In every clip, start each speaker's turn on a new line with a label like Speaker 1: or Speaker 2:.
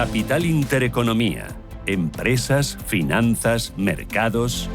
Speaker 1: Capital Intereconomía. Empresas, finanzas, mercados.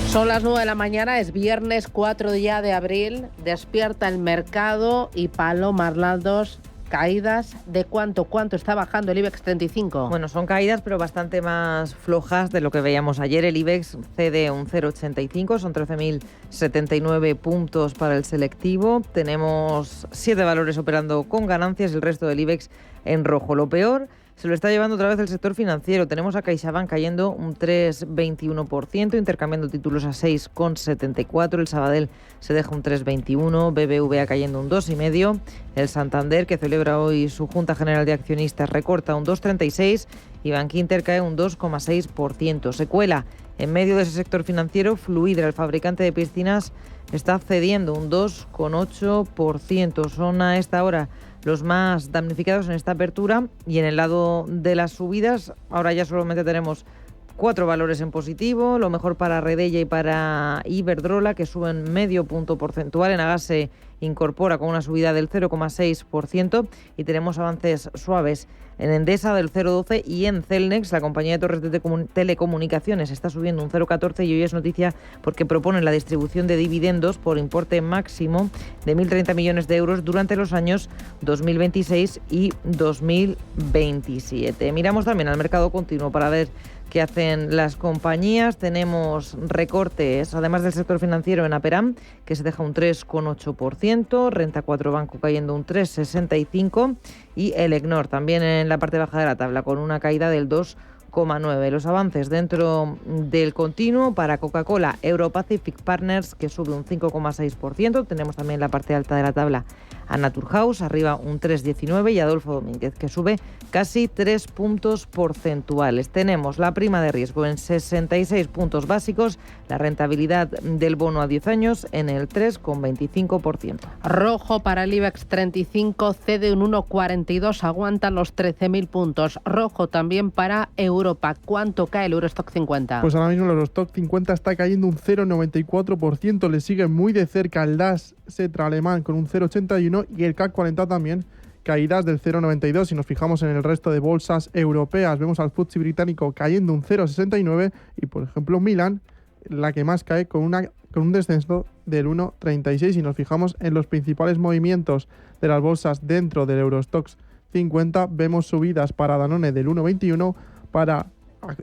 Speaker 2: Son las 9 de la mañana, es viernes 4 día de abril, despierta el mercado y Paloma Arnaldos, caídas de ¿cuánto está bajando el IBEX 35?
Speaker 3: Bueno, son caídas pero bastante más flojas de lo que veíamos ayer. El IBEX cede un 0,85, son 13.079 puntos para el selectivo. Tenemos 7 valores operando con ganancias, el resto del IBEX en rojo. Lo peor se lo está llevando otra vez el sector financiero. Tenemos a CaixaBank cayendo un 3,21%, intercambiando títulos a 6,74. El Sabadell se deja un 3,21. BBVA cayendo un 2,5. El Santander, que celebra hoy su Junta General de Accionistas, recorta un 2,36. Y Bankinter cae un 2,6%. Se cuela en medio de ese sector financiero Fluidra, el fabricante de piscinas, está cediendo un 2,8%. Son a esta hora los más damnificados en esta apertura, y en el lado de las subidas ahora ya solamente tenemos 4 valores en positivo, lo mejor para Redella y para Iberdrola, que suben medio punto porcentual. Enagás se incorpora con una subida del 0,6% y tenemos avances suaves en Endesa del 0,12 y en Celnex, la compañía de torres de telecomunicaciones, está subiendo un 0,14 y hoy es noticia porque proponen la distribución de dividendos por importe máximo de 1.030 millones de euros durante los años 2026 y 2027. Miramos también al mercado continuo para ver qué hacen las compañías. Tenemos recortes, además del sector financiero, en Aperam, que se deja un 3,8%, Renta 4 Banco cayendo un 3,65% y Elecnor también en la parte baja de la tabla con una caída del 2,9%. Los avances dentro del continuo para Coca-Cola, Europacific Partners, que sube un 5,6%. Tenemos también la parte alta de la tabla a Naturhaus, arriba un 3,19%, y Adolfo Domínguez, que sube casi 3 puntos porcentuales. Tenemos la prima de riesgo en 66 puntos básicos, la rentabilidad del bono a 10 años en el 3,25%.
Speaker 2: Rojo para el IBEX 35, cede un 1,42, aguantan los 13.000 puntos. Rojo también para Europa. ¿Cuánto cae el Eurostock 50?
Speaker 4: Pues ahora mismo el Eurostock 50 está cayendo un 0,94%, le sigue muy de cerca el DAX Setra alemán con un 0,81 y el CAC 40 también, caídas del 0,92. Si nos fijamos en el resto de bolsas europeas, vemos al FTSE británico cayendo un 0,69 y, por ejemplo, Milán, la que más cae con un descenso del 1,36. Si nos fijamos en los principales movimientos de las bolsas dentro del Eurostoxx 50, vemos subidas para Danone del 1,21, para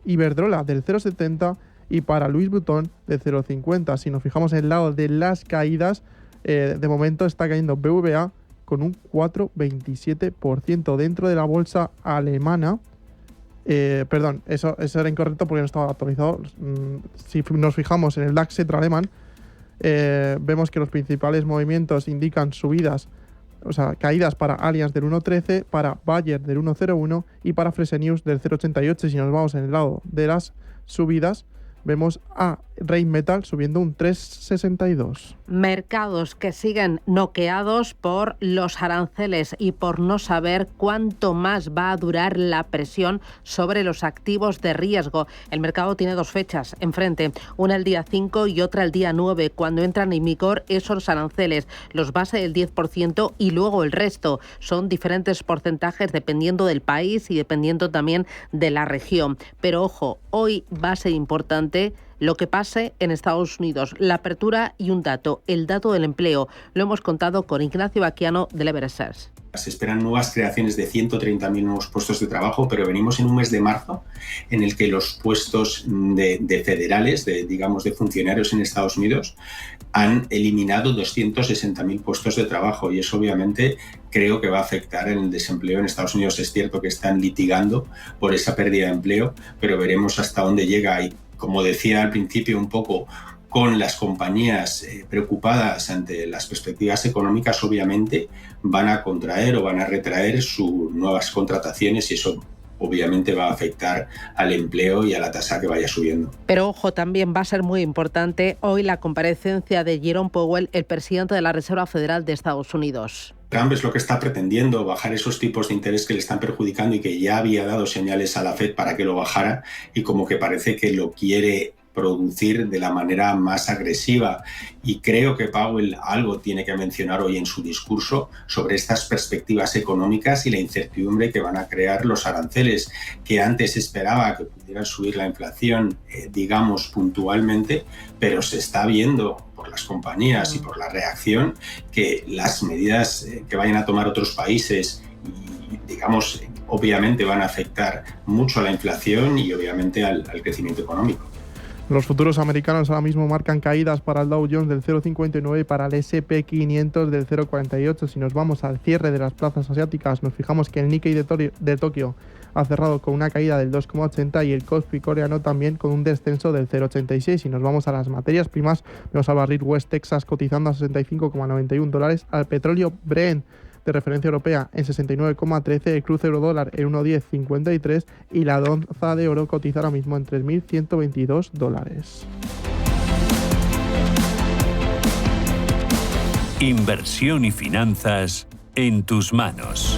Speaker 4: Iberdrola del 0,70 y para Louis Vuitton del 0,50. Si nos fijamos en el lado de las caídas, de momento está cayendo BVA con un 4,27% dentro de la bolsa alemana. Perdón, eso era incorrecto porque no estaba actualizado. Si nos fijamos en el DAX Setra alemán, vemos que los principales movimientos indican subidas, o sea, caídas para Allianz del 1,13, para Bayer del 1,01 y para Fresenius del 0,88. Si nos vamos en el lado de las subidas, vemos a Rheinmetall subiendo un 3,62.
Speaker 2: Mercados que siguen noqueados por los aranceles y por no saber cuánto más va a durar la presión sobre los activos de riesgo. El mercado tiene 2 fechas enfrente, una el día 5 y otra el día 9, cuando entran en vigor esos aranceles, los base del 10% y luego el resto. Son diferentes porcentajes dependiendo del país y dependiendo también de la región. Pero ojo, hoy va a ser importante lo que pase en Estados Unidos, la apertura y un dato, el dato del empleo. Lo hemos contado con Ignacio Baquiano del Everest.
Speaker 5: Se esperan nuevas creaciones de 130.000 nuevos puestos de trabajo, pero venimos en un mes de marzo en el que los puestos de federales, de funcionarios en Estados Unidos, han eliminado 260.000 puestos de trabajo, y eso obviamente creo que va a afectar en el desempleo en Estados Unidos. Es cierto que están litigando por esa pérdida de empleo, pero veremos hasta dónde llega. Y como decía al principio, un poco con las compañías preocupadas ante las perspectivas económicas, obviamente van a contraer o van a retraer sus nuevas contrataciones, y eso obviamente va a afectar al empleo y a la tasa que vaya subiendo.
Speaker 2: Pero ojo, también va a ser muy importante hoy la comparecencia de Jerome Powell, el presidente de la Reserva Federal de Estados Unidos.
Speaker 5: Trump es lo que está pretendiendo, bajar esos tipos de interés que le están perjudicando y que ya había dado señales a la Fed para que lo bajara, y como que parece que lo quiere producir de la manera más agresiva. Y creo que Powell algo tiene que mencionar hoy en su discurso sobre estas perspectivas económicas y la incertidumbre que van a crear los aranceles, que antes esperaba que pudieran subir la inflación, digamos, puntualmente, pero se está viendo por las compañías y por la reacción que las medidas que vayan a tomar otros países y, digamos, obviamente van a afectar mucho a la inflación y obviamente al crecimiento económico.
Speaker 4: Los futuros americanos ahora mismo marcan caídas para el Dow Jones del 0,59 y para el S&P 500 del 0,48. Si nos vamos al cierre de las plazas asiáticas, nos fijamos que el Nikkei de Tokio ha cerrado con una caída del 2,80 y el Kospi coreano también con un descenso del 0,86. Si nos vamos a las materias primas, vemos al barril West Texas cotizando a $65,91, al petróleo Brent de referencia europea en 69,13, el cruce euro-dólar en 1,1053 y la onza de oro cotiza ahora mismo en $3.122.
Speaker 1: Inversión y finanzas en tus manos.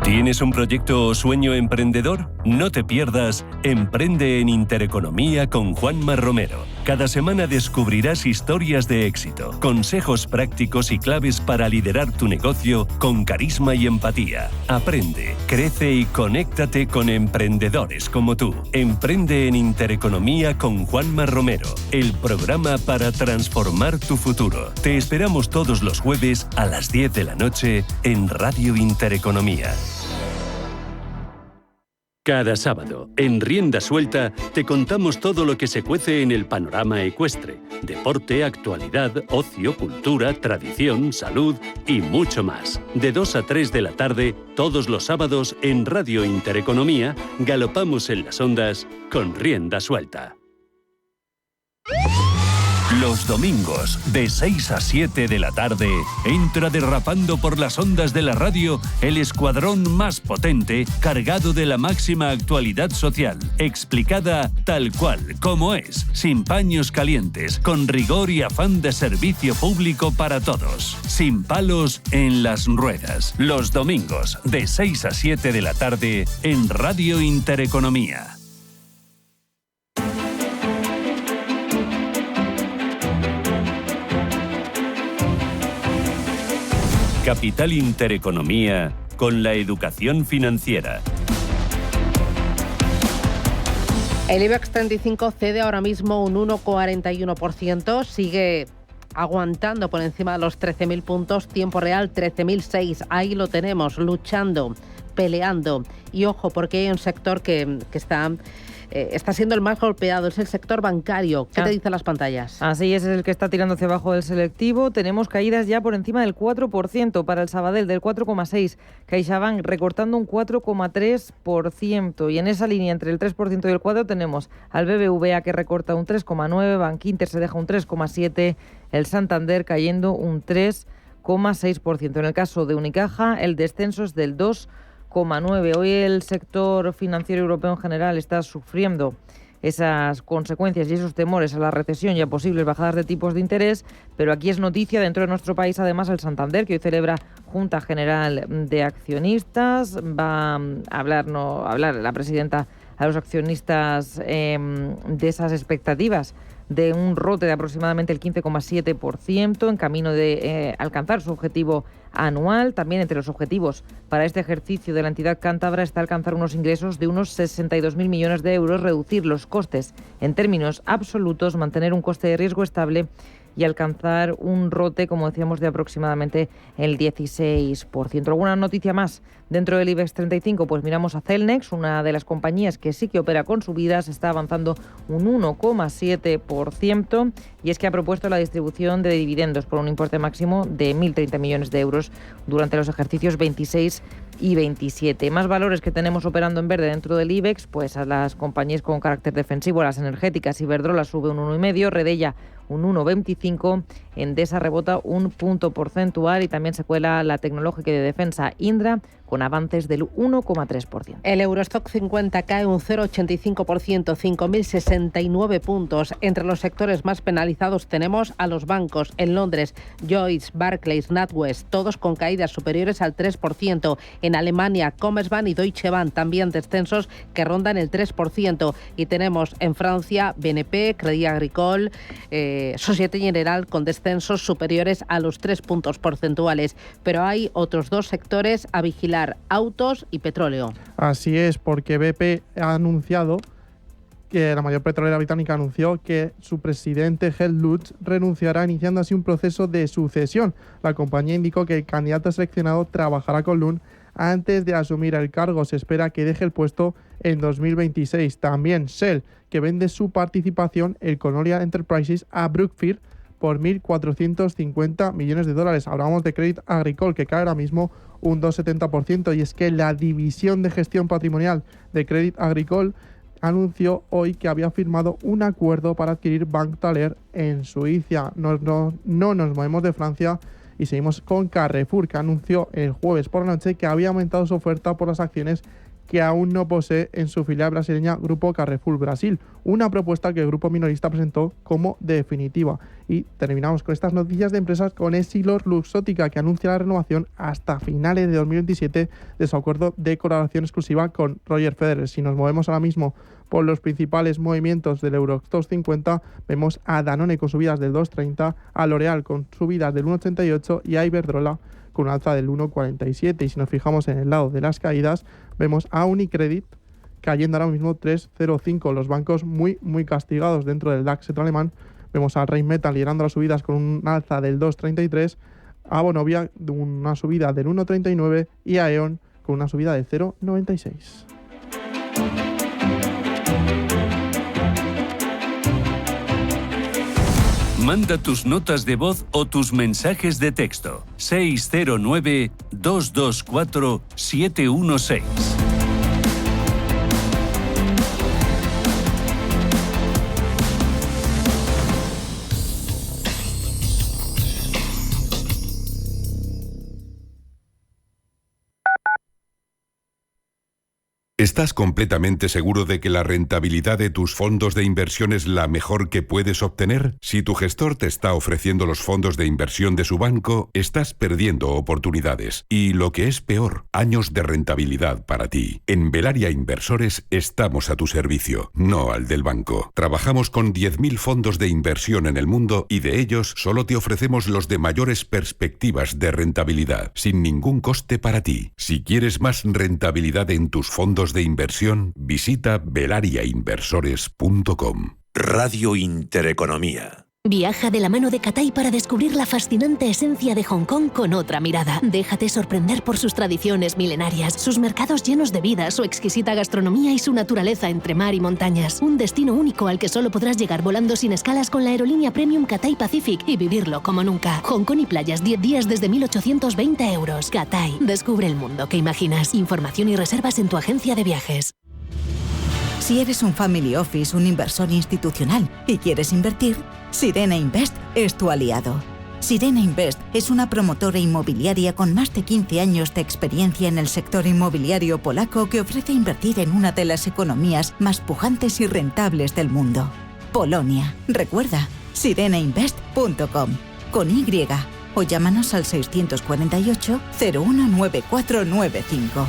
Speaker 1: ¿Tienes un proyecto o sueño emprendedor? No te pierdas Emprende en Intereconomía con Juanma Romero. Cada semana descubrirás historias de éxito, consejos prácticos y claves para liderar tu negocio con carisma y empatía. Aprende, crece y conéctate con emprendedores como tú. Emprende en Intereconomía con Juanma Romero, el programa para transformar tu futuro. Te esperamos todos los jueves a las 10 de la noche en Radio Intereconomía. Cada sábado, en Rienda Suelta, te contamos todo lo que se cuece en el panorama ecuestre. Deporte, actualidad, ocio, cultura, tradición, salud y mucho más. De 2 a 3 de la tarde, todos los sábados, en Radio Intereconomía, galopamos en las ondas con Rienda Suelta. Los domingos, de 6 a 7 de la tarde, entra derrapando por las ondas de la radio el escuadrón más potente, cargado de la máxima actualidad social, explicada tal cual, como es, sin paños calientes, con rigor y afán de servicio público para todos, sin palos en las ruedas. Los domingos, de 6 a 7 de la tarde, en Radio Intereconomía. Capital Intereconomía con la educación financiera.
Speaker 2: El IBEX 35 cede ahora mismo un 1,41%, sigue aguantando por encima de los 13.000 puntos, tiempo real 13.006, ahí lo tenemos, luchando, peleando. Y ojo, porque hay un sector que está siendo el más golpeado, es el sector bancario. ¿Qué te dicen las pantallas?
Speaker 3: Así es el que está tirando hacia abajo del selectivo. Tenemos caídas ya por encima del 4%, para el Sabadell del 4,6%, CaixaBank recortando un 4,3%, y en esa línea entre el 3% y el 4% tenemos al BBVA que recorta un 3,9%, Bankinter se deja un 3,7%, el Santander cayendo un 3,6%. En el caso de Unicaja, el descenso es del 2,9%. Hoy el sector financiero europeo en general está sufriendo esas consecuencias y esos temores a la recesión y a posibles bajadas de tipos de interés, pero aquí es noticia dentro de nuestro país además el Santander, que hoy celebra Junta General de Accionistas. Va a hablar la presidenta a los accionistas de esas expectativas de un rote de aproximadamente el 15,7%, en camino de alcanzar su objetivo anual. También entre los objetivos para este ejercicio de la entidad cántabra está alcanzar unos ingresos de unos 62.000 millones de euros, reducir los costes en términos absolutos, mantener un coste de riesgo estable y alcanzar un rote, como decíamos, de aproximadamente el 16%. ¿Alguna noticia más dentro del IBEX 35? Pues miramos a Celnex, una de las compañías que sí que opera con subidas, está avanzando un 1,7%, y es que ha propuesto la distribución de dividendos por un importe máximo de 1.030 millones de euros durante los ejercicios 26 y 27. Más valores que tenemos operando en verde dentro del IBEX, pues a las compañías con carácter defensivo, las energéticas. Iberdrola sube un 1,5%, Redella un 1,25. Endesa rebota un punto porcentual y también se cuela la tecnológica y de defensa Indra con avances del 1,3%.
Speaker 2: El Eurostock 50 cae un 0,85%, 5.069 puntos. Entre los sectores más penalizados tenemos a los bancos. En Londres, Lloyds, Barclays, NatWest, todos con caídas superiores al 3%. En Alemania, Commerzbank y Deutsche Bank también descensos que rondan el 3%. Y tenemos en Francia, BNP, Crédit Agricole, Société Générale con descensos superiores a los 3 puntos porcentuales. Pero hay otros dos sectores a vigilar: autos y petróleo.
Speaker 4: Así es, porque BP ha anunciado que la mayor petrolera británica anunció que su presidente, Held Lutz, renunciará, iniciando así un proceso de sucesión. La compañía indicó que el candidato seleccionado trabajará con Lutz antes de asumir el cargo. Se espera que deje el puesto en 2026. También Shell, que vende su participación en Colonial Enterprises a Brookfield por 1.450 millones de dólares. Hablamos de Crédit Agricole, que cae ahora mismo un 2,70%, y es que la división de gestión patrimonial de Crédit Agricole anunció hoy que había firmado un acuerdo para adquirir Bank Thaler en Suiza. No nos movemos de Francia y seguimos con Carrefour, que anunció el jueves por la noche que había aumentado su oferta por las acciones que aún no posee en su filial brasileña Grupo Carrefour Brasil, una propuesta que el grupo minorista presentó como definitiva. Y terminamos con estas noticias de empresas con EssilorLuxottica, que anuncia la renovación hasta finales de 2027 de su acuerdo de colaboración exclusiva con Roger Federer. Si nos movemos ahora mismo por los principales movimientos del Eurostock 50, vemos a Danone con subidas del 2,30, a L'Oréal con subidas del 1,88 y a Iberdrola con un alza del 1,47. Y si nos fijamos en el lado de las caídas, vemos a Unicredit cayendo ahora mismo 3,05. Los bancos muy castigados dentro del DAX alemán. Vemos a Rheinmetall liderando las subidas con un alza del 2,33, a Vonovia una subida del 1,39 y a E.ON con una subida del 0,96.
Speaker 1: Manda tus notas de voz o tus mensajes de texto. 609-224-716.
Speaker 6: ¿Estás completamente seguro de que la rentabilidad de tus fondos de inversión es la mejor que puedes obtener? Si tu gestor te está ofreciendo los fondos de inversión de su banco, estás perdiendo oportunidades y, lo que es peor, años de rentabilidad para ti. En Velaria Inversores estamos a tu servicio, no al del banco. Trabajamos con 10.000 fondos de inversión en el mundo y de ellos solo te ofrecemos los de mayores perspectivas de rentabilidad, sin ningún coste para ti. Si quieres más rentabilidad en tus fondos de inversión, visita velariainversores.com.
Speaker 7: Radio Intereconomía.
Speaker 8: Viaja de la mano de Cathay para descubrir la fascinante esencia de Hong Kong con otra mirada. Déjate sorprender por sus tradiciones milenarias, sus mercados llenos de vida, su exquisita gastronomía y su naturaleza entre mar y montañas. Un destino único al que solo podrás llegar volando sin escalas con la aerolínea Premium Cathay Pacific y vivirlo como nunca. Hong Kong y playas, 10 días desde 1.820 euros. Cathay. Descubre el mundo que imaginas. Información y reservas en tu agencia de viajes.
Speaker 9: Si eres un family office, un inversor institucional y quieres invertir, Sirena Invest es tu aliado. Sirena Invest es una promotora inmobiliaria con más de 15 años de experiencia en el sector inmobiliario polaco que ofrece invertir en una de las economías más pujantes y rentables del mundo. Polonia. Recuerda, sirenainvest.com con Y o llámanos al 648 019495.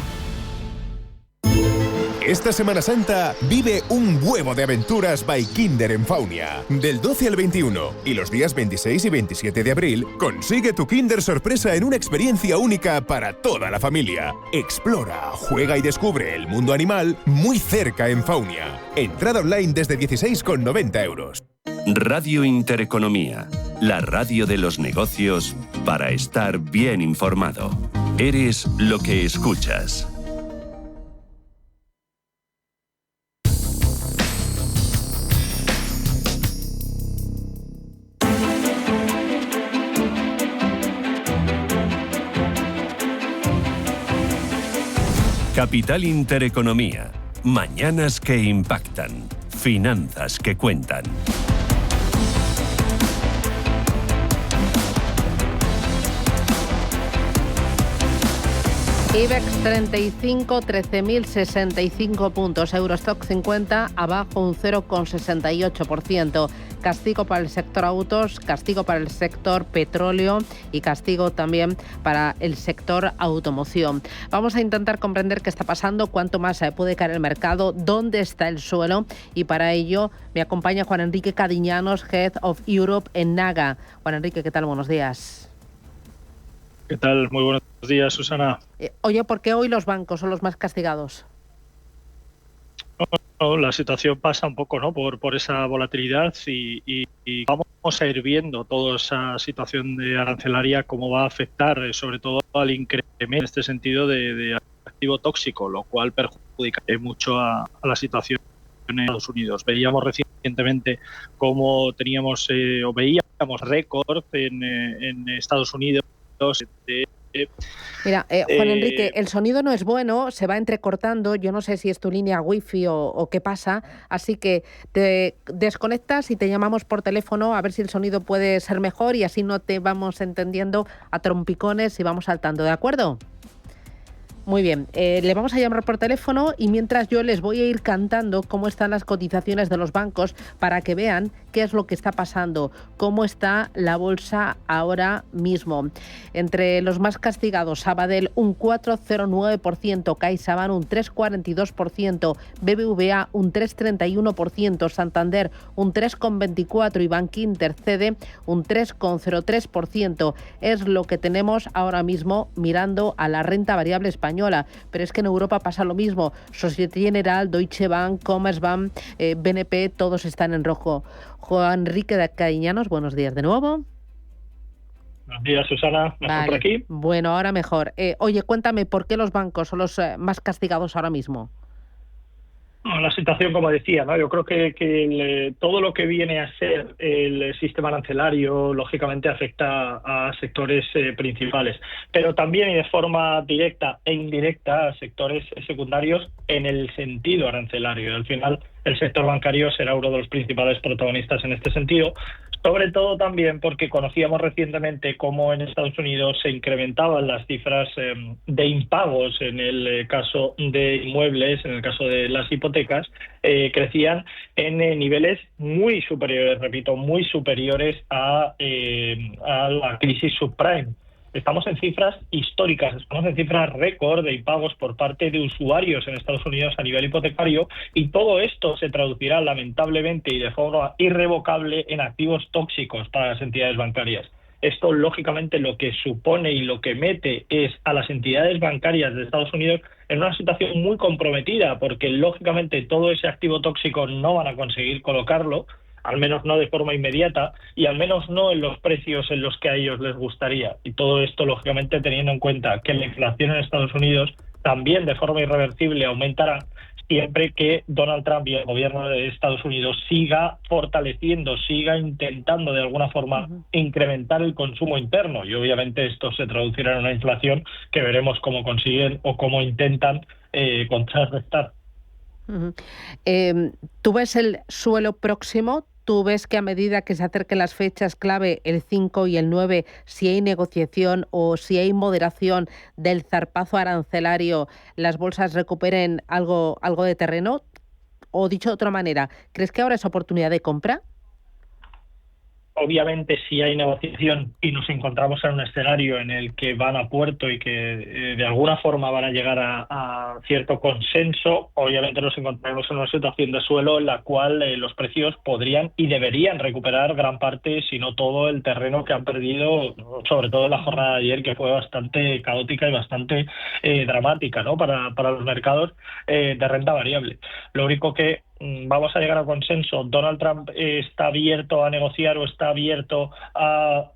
Speaker 10: Esta Semana Santa vive un huevo de aventuras by Kinder en Faunia. Del 12 al 21 y los días 26 y 27 de abril, consigue tu Kinder sorpresa en una experiencia única para toda la familia. Explora, juega y descubre el mundo animal muy cerca en Faunia. Entrada online desde 16,90 euros.
Speaker 1: Radio Intereconomía, la radio de los negocios para estar bien informado. Eres lo que escuchas. Capital Intereconomía. Mañanas que impactan. Finanzas que cuentan.
Speaker 2: IBEX 35, 13.065 puntos. Eurostock 50, abajo un 0,68%. Castigo para el sector autos, castigo para el sector petróleo y castigo también para el sector automoción. Vamos a intentar comprender qué está pasando, cuánto más puede caer el mercado, dónde está el suelo, y para ello me acompaña Juan Enrique Cadiñanos, Head of Europe en Naga. Juan Enrique, ¿qué tal? Buenos días.
Speaker 11: ¿Qué tal? Muy buenos días, Susana.
Speaker 2: Oye, ¿por qué hoy los bancos son los más castigados?
Speaker 11: No, la situación pasa un poco, ¿no?, por esa volatilidad y vamos a ir viendo toda esa situación de arancelaria, cómo va a afectar sobre todo al incremento en este sentido de activo tóxico, lo cual perjudica mucho a la situación en Estados Unidos. Veíamos recientemente cómo teníamos o veíamos récord en Estados Unidos.
Speaker 2: Mira, Juan Enrique, el sonido no es bueno, se va entrecortando. Yo no sé si es tu línea wifi o qué pasa, así que te desconectas y te llamamos por teléfono a ver si el sonido puede ser mejor y así no te vamos entendiendo a trompicones y vamos saltando, ¿de acuerdo? Muy bien, le vamos a llamar por teléfono y mientras yo les voy a ir cantando cómo están las cotizaciones de los bancos para que vean qué es lo que está pasando, cómo está la bolsa ahora mismo. Entre los más castigados, Sabadell un 4,09%, CaixaBank un 3,42%, BBVA un 3,31%, Santander un 3,24% y Bankinter cede un 3,03%. Es lo que tenemos ahora mismo mirando a la renta variable española. Pero es que en Europa pasa lo mismo. Société Générale, Deutsche Bank, Commerzbank, BNP, todos están en rojo. Juan Enrique de Cadiñanos, buenos días de nuevo.
Speaker 11: Buenos días, Susana. ¿Mejor por aquí?
Speaker 2: Bueno, ahora mejor. Oye, cuéntame, ¿por qué los bancos son los más castigados ahora mismo?
Speaker 11: La situación, como decía, ¿no? Yo creo que todo lo que viene a ser el sistema arancelario, lógicamente, afecta a sectores principales, pero también y de forma directa e indirecta a sectores secundarios en el sentido arancelario. Al final, el sector bancario será uno de los principales protagonistas en este sentido, sobre todo también porque conocíamos recientemente cómo en Estados Unidos se incrementaban las cifras de impagos en el caso de inmuebles, en el caso de las hipotecas, crecían en niveles muy superiores, repito, muy superiores a la crisis subprime. Estamos en cifras históricas, estamos en cifras récord de impagos por parte de usuarios en Estados Unidos a nivel hipotecario, y todo esto se traducirá lamentablemente y de forma irrevocable en activos tóxicos para las entidades bancarias. Esto, lógicamente, lo que supone y lo que mete es a las entidades bancarias de Estados Unidos en una situación muy comprometida, porque lógicamente todo ese activo tóxico no van a conseguir colocarlo, al menos no de forma inmediata, y al menos no en los precios en los que a ellos les gustaría. Y todo esto, lógicamente, teniendo en cuenta que la inflación en Estados Unidos también de forma irreversible aumentará siempre que Donald Trump y el gobierno de Estados Unidos siga fortaleciendo, siga intentando de alguna forma incrementar el consumo interno. Y obviamente esto se traducirá en una inflación que veremos cómo consiguen o cómo intentan contrarrestar.
Speaker 2: ¿Tú ves el suelo próximo? ¿Tú ves que a medida que se acerquen las fechas clave, el 5 y el 9, si hay negociación o si hay moderación del zarpazo arancelario, las bolsas recuperen algo de terreno? O dicho de otra manera, ¿crees que ahora es oportunidad de compra?
Speaker 11: Obviamente, si hay negociación y nos encontramos en un escenario en el que van a puerto y que de alguna forma van a llegar a cierto consenso, obviamente nos encontraremos en una situación de suelo en la cual los precios podrían y deberían recuperar gran parte, si no todo, el terreno que han perdido, sobre todo en la jornada de ayer, que fue bastante caótica y bastante dramática, ¿no?, para los mercados de renta variable. Lo único que vamos a llegar a consenso. Donald Trump está abierto a negociar o está abierto a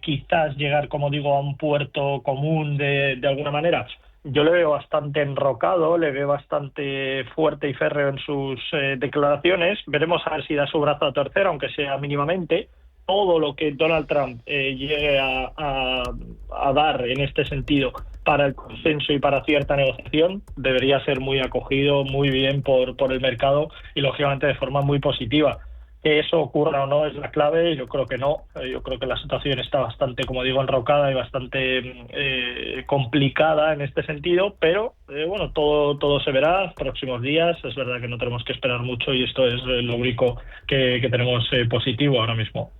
Speaker 11: quizás llegar, como digo, a un puerto común de alguna manera. Yo le veo bastante enrocado, le veo bastante fuerte y férreo en sus declaraciones. Veremos a ver si da su brazo a torcer, aunque sea mínimamente. Todo lo que Donald Trump llegue a dar en este sentido para el consenso y para cierta negociación debería ser muy acogido, muy bien por el mercado y, lógicamente, de forma muy positiva. Que eso ocurra o no es la clave. Yo creo que no. Yo creo que la situación está bastante, como digo, enrocada y bastante complicada en este sentido, pero bueno, todo se verá próximos días. Es verdad que no tenemos que esperar mucho y esto es lo único que tenemos positivo ahora mismo.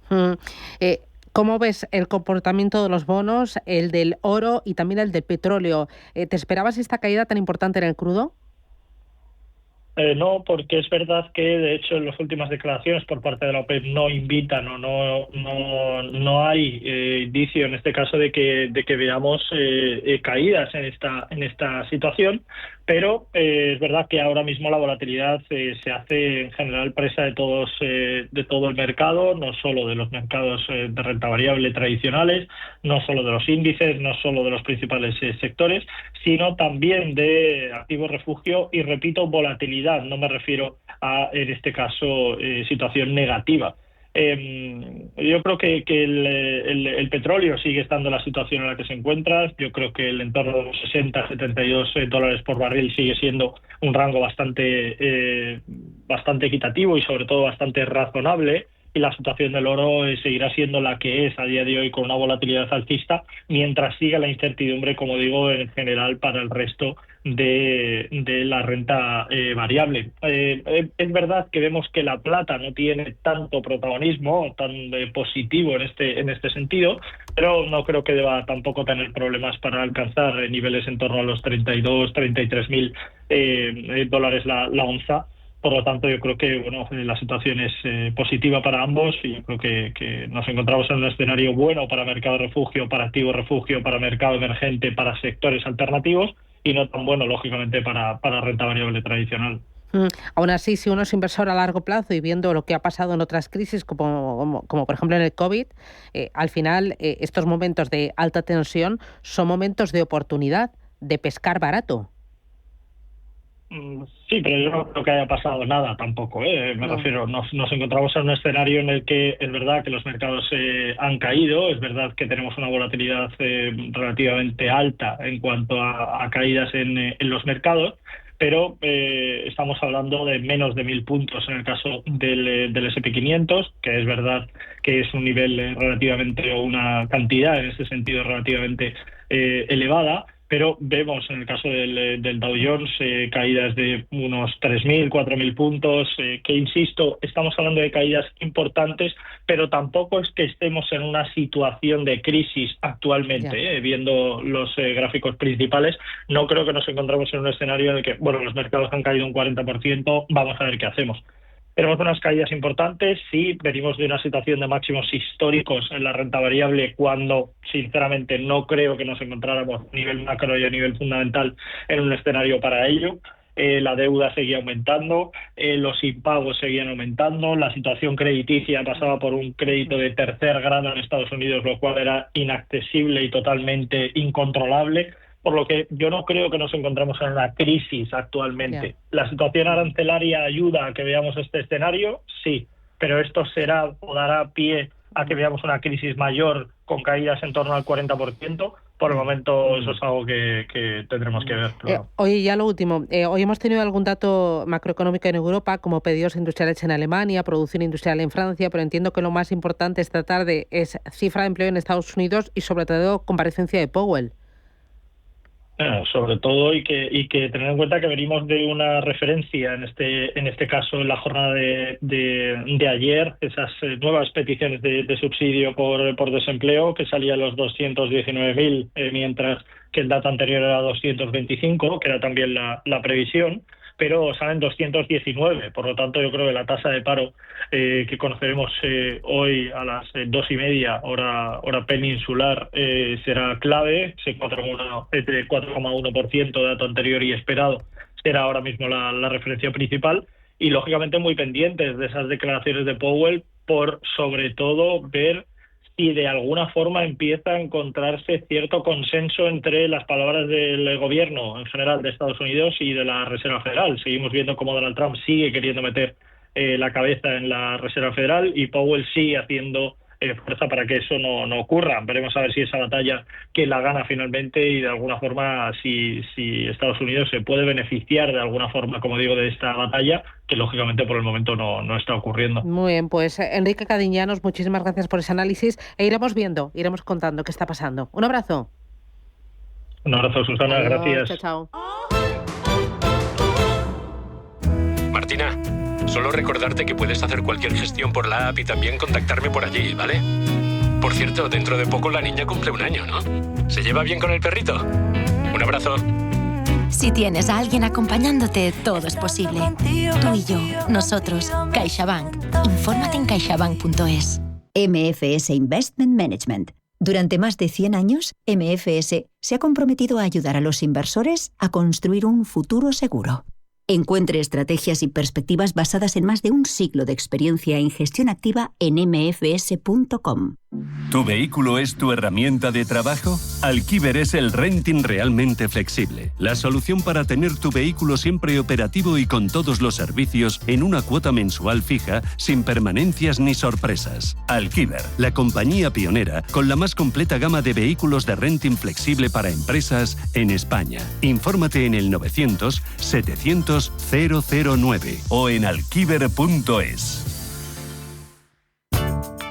Speaker 2: ¿Cómo ves el comportamiento de los bonos, el del oro y también el del petróleo? ¿Te esperabas esta caída tan importante en el crudo?
Speaker 11: No, porque es verdad que de hecho en las últimas declaraciones por parte de la OPEP no invitan o no hay indicio en este caso de que veamos caídas en esta situación, pero es verdad que ahora mismo la volatilidad se hace en general presa de todo el mercado, no solo de los mercados de renta variable tradicionales, no solo de los índices, no solo de los principales sectores, sino también de activos refugio y, repito, volatilidad. No me refiero a, en este caso, situación negativa. Yo creo que el petróleo sigue estando en la situación en la que se encuentra. Yo creo que el entorno de los 60-72 dólares por barril sigue siendo un rango bastante equitativo y sobre todo bastante razonable. Y la situación del oro seguirá siendo la que es a día de hoy, con una volatilidad alcista, mientras siga la incertidumbre, como digo, en general para el resto de la renta variable. Es verdad que vemos que la plata no tiene tanto protagonismo tan positivo en este sentido, pero no creo que deba tampoco tener problemas para alcanzar niveles en torno a los 32-33 mil dólares la onza. Por lo tanto, yo creo que la situación es positiva para ambos y yo creo que nos encontramos en un escenario bueno para mercado refugio, para activo refugio, para mercado emergente, para sectores alternativos y no tan bueno, lógicamente, para renta variable tradicional.
Speaker 2: Aún así, si uno es inversor a largo plazo y viendo lo que ha pasado en otras crisis, como por ejemplo en el COVID, al final estos momentos de alta tensión son momentos de oportunidad, de pescar barato.
Speaker 11: Sí, pero yo no creo que haya pasado nada tampoco. Me refiero, nos encontramos en un escenario en el que es verdad que los mercados han caído, es verdad que tenemos una volatilidad relativamente alta en cuanto a caídas en los mercados, pero estamos hablando de menos de 1.000 puntos en el caso del S&P 500, que es verdad que es un nivel relativamente, o una cantidad en ese sentido relativamente elevada, pero vemos en el caso del Dow Jones caídas de unos 3.000, 4.000 puntos, que insisto, estamos hablando de caídas importantes, pero tampoco es que estemos en una situación de crisis actualmente, viendo los gráficos principales. No creo que nos encontremos en un escenario en el que, los mercados han caído un 40%, vamos a ver qué hacemos. Tenemos unas caídas importantes, sí, venimos de una situación de máximos históricos en la renta variable cuando, sinceramente, no creo que nos encontráramos a nivel macro y a nivel fundamental en un escenario para ello. La deuda seguía aumentando, los impagos seguían aumentando, la situación crediticia pasaba por un crédito de tercer grado en Estados Unidos, lo cual era inaccesible y totalmente incontrolable. Por lo que yo no creo que nos encontremos en una crisis actualmente. ¿La situación arancelaria ayuda a que veamos este escenario? Sí, pero esto será o dará pie a que veamos una crisis mayor con caídas en torno al 40%. Por el momento eso es algo que tendremos que ver. Claro.
Speaker 2: Oye, ya lo último. Hoy hemos tenido algún dato macroeconómico en Europa, como pedidos industriales en Alemania, producción industrial en Francia, pero entiendo que lo más importante esta tarde es cifra de empleo en Estados Unidos y sobre todo comparecencia de Powell.
Speaker 11: Sobre todo y que tener en cuenta que venimos de una referencia en este caso en la jornada de ayer, esas nuevas peticiones de subsidio por desempleo que salía a los 219.000, mientras que el dato anterior era 225, que era también la previsión, pero salen 219. Por lo tanto, yo creo que la tasa de paro que conoceremos hoy a las 2:30 hora peninsular será clave. Ese 4,1% dato anterior y esperado será ahora mismo la referencia principal. Y, lógicamente, muy pendientes de esas declaraciones de Powell por, sobre todo, ver si de alguna forma empieza a encontrarse cierto consenso entre las palabras del gobierno en general de Estados Unidos y de la Reserva Federal. Seguimos viendo cómo Donald Trump sigue queriendo meter la cabeza en la Reserva Federal y Powell sigue haciendo fuerza para que eso no ocurra. Veremos a ver si esa batalla quién la gana finalmente y de alguna forma si Estados Unidos se puede beneficiar de alguna forma, como digo, de esta batalla, que lógicamente por el momento no está ocurriendo.
Speaker 2: Muy bien, pues Enrique Cadiñanos, muchísimas gracias por ese análisis e iremos viendo, iremos contando qué está pasando. Un abrazo.
Speaker 11: Un abrazo, Susana.
Speaker 2: Adiós,
Speaker 11: gracias.
Speaker 2: Chao.
Speaker 12: Martina, solo recordarte que puedes hacer cualquier gestión por la app y también contactarme por allí, ¿vale? Por cierto, dentro de poco la niña cumple 1 año, ¿no? ¿Se lleva bien con el perrito? Un abrazo.
Speaker 13: Si tienes a alguien acompañándote, todo es posible. Tú y yo, nosotros, CaixaBank. Infórmate en caixabank.es.
Speaker 14: MFS Investment Management. Durante más de 100 años, MFS se ha comprometido a ayudar a los inversores a construir un futuro seguro. Encuentre estrategias y perspectivas basadas en más de un siglo de experiencia en gestión activa en mfs.com.
Speaker 1: ¿Tu vehículo es tu herramienta de trabajo? Alquiver es el renting realmente flexible. La solución para tener tu vehículo siempre operativo y con todos los servicios en una cuota mensual fija, sin permanencias ni sorpresas. Alquiver, la compañía pionera con la más completa gama de vehículos de renting flexible para empresas en España. Infórmate en el 900 700 009 o en alquiver.es.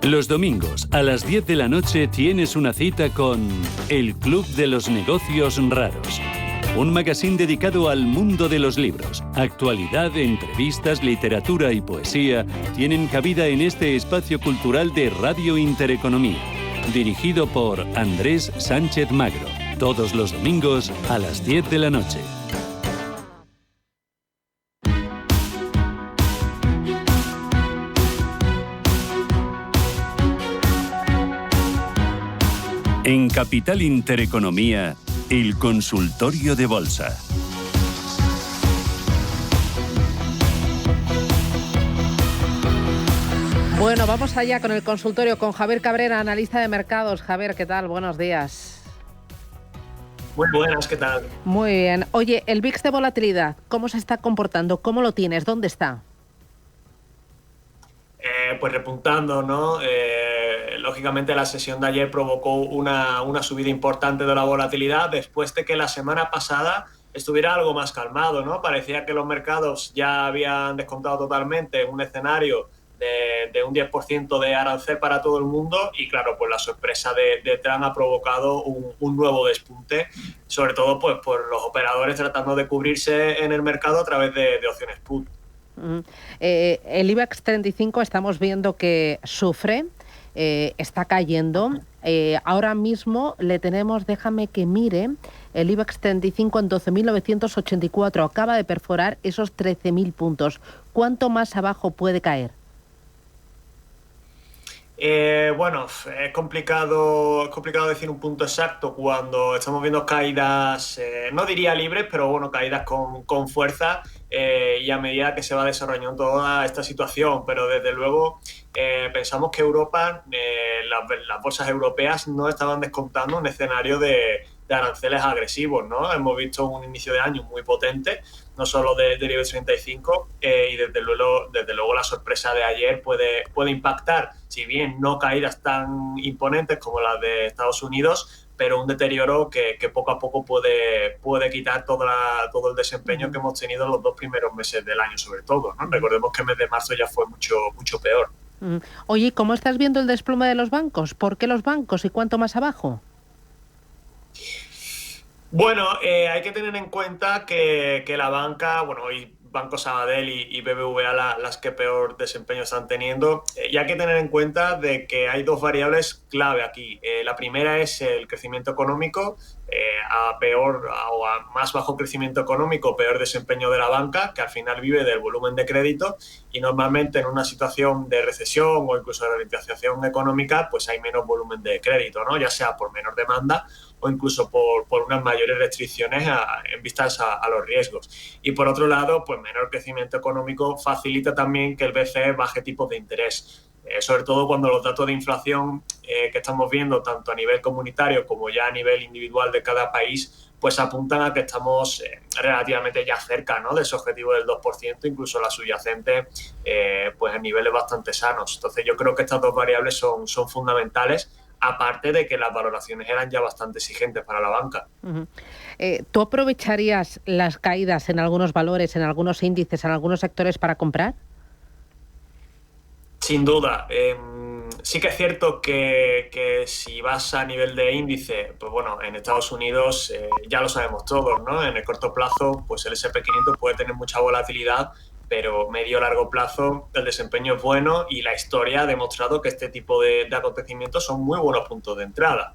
Speaker 1: Los domingos a las 10 de la noche tienes una cita con El Club de los Negocios Raros. Un magazín dedicado al mundo de los libros. Actualidad, entrevistas, literatura y poesía tienen cabida en este espacio cultural de Radio Intereconomía. Dirigido por Andrés Sánchez Magro. Todos los domingos a las 10 de la noche. En Capital Intereconomía, el consultorio de bolsa.
Speaker 2: Bueno, vamos allá con el consultorio con Javier Cabrera, analista de mercados. Javier, ¿qué tal? Buenos días.
Speaker 15: Muy buenas, ¿qué tal?
Speaker 2: Muy bien. Oye, el VIX de volatilidad, ¿cómo se está comportando? ¿Cómo lo tienes? ¿Dónde está?
Speaker 15: Pues repuntando, ¿no? Lógicamente la sesión de ayer provocó una subida importante de la volatilidad después de que la semana pasada estuviera algo más calmado, ¿no? Parecía que los mercados ya habían descontado totalmente un escenario de un 10% de arancel para todo el mundo y claro, pues la sorpresa de Trump ha provocado un nuevo despunte, sobre todo pues por los operadores tratando de cubrirse en el mercado a través de opciones put.
Speaker 2: El IBEX 35 estamos viendo que sufre, está cayendo. Ahora mismo le tenemos, déjame que mire, el IBEX 35 en 12.984. Acaba de perforar esos 13.000 puntos. ¿Cuánto más abajo puede caer?
Speaker 15: Bueno, es complicado decir un punto exacto cuando estamos viendo caídas, no diría libres, pero bueno, caídas con fuerza y a medida que se va desarrollando toda esta situación. Pero desde luego pensamos que Europa, las bolsas europeas no estaban descontando un escenario de aranceles agresivos, ¿no? Hemos visto un inicio de año muy potente, no solo del IBEX 35, y desde luego la sorpresa de ayer puede impactar, si bien no caídas tan imponentes como las de Estados Unidos, pero un deterioro que poco a poco puede quitar todo el desempeño que hemos tenido en los 2 primeros meses del año, sobre todo, ¿no? Recordemos que el mes de marzo ya fue mucho peor.
Speaker 2: Oye, ¿cómo estás viendo el desplome de los bancos? ¿Por qué los bancos y cuánto más abajo?
Speaker 15: Bueno, hay que tener en cuenta que la banca, bueno, hoy Banco Sabadell y BBVA las que peor desempeño están teniendo, y hay que tener en cuenta de que hay 2 variables clave aquí. La primera es el crecimiento económico, a más bajo crecimiento económico, peor desempeño de la banca, que al final vive del volumen de crédito, y normalmente en una situación de recesión o incluso de ralentización económica, pues hay menos volumen de crédito, ¿no? Ya sea por menor demanda o incluso por unas mayores restricciones en vistas a los riesgos. Y por otro lado, pues menor crecimiento económico facilita también que el BCE baje tipos de interés. Sobre todo cuando los datos de inflación que estamos viendo tanto a nivel comunitario como ya a nivel individual de cada país pues apuntan a que estamos relativamente ya cerca, ¿no?, de ese objetivo del 2%, incluso la subyacente pues en niveles bastante sanos. Entonces yo creo que estas dos variables son fundamentales, aparte de que las valoraciones eran ya bastante exigentes para la banca.
Speaker 2: ¿Tú aprovecharías las caídas en algunos valores, en algunos índices, en algunos sectores para comprar?
Speaker 15: Sin duda. Sí que es cierto que si vas a nivel de índice, pues bueno, en Estados Unidos ya lo sabemos todos, ¿no? En el corto plazo, pues el S&P 500 puede tener mucha volatilidad, pero medio-largo plazo el desempeño es bueno y la historia ha demostrado que este tipo de acontecimientos son muy buenos puntos de entrada.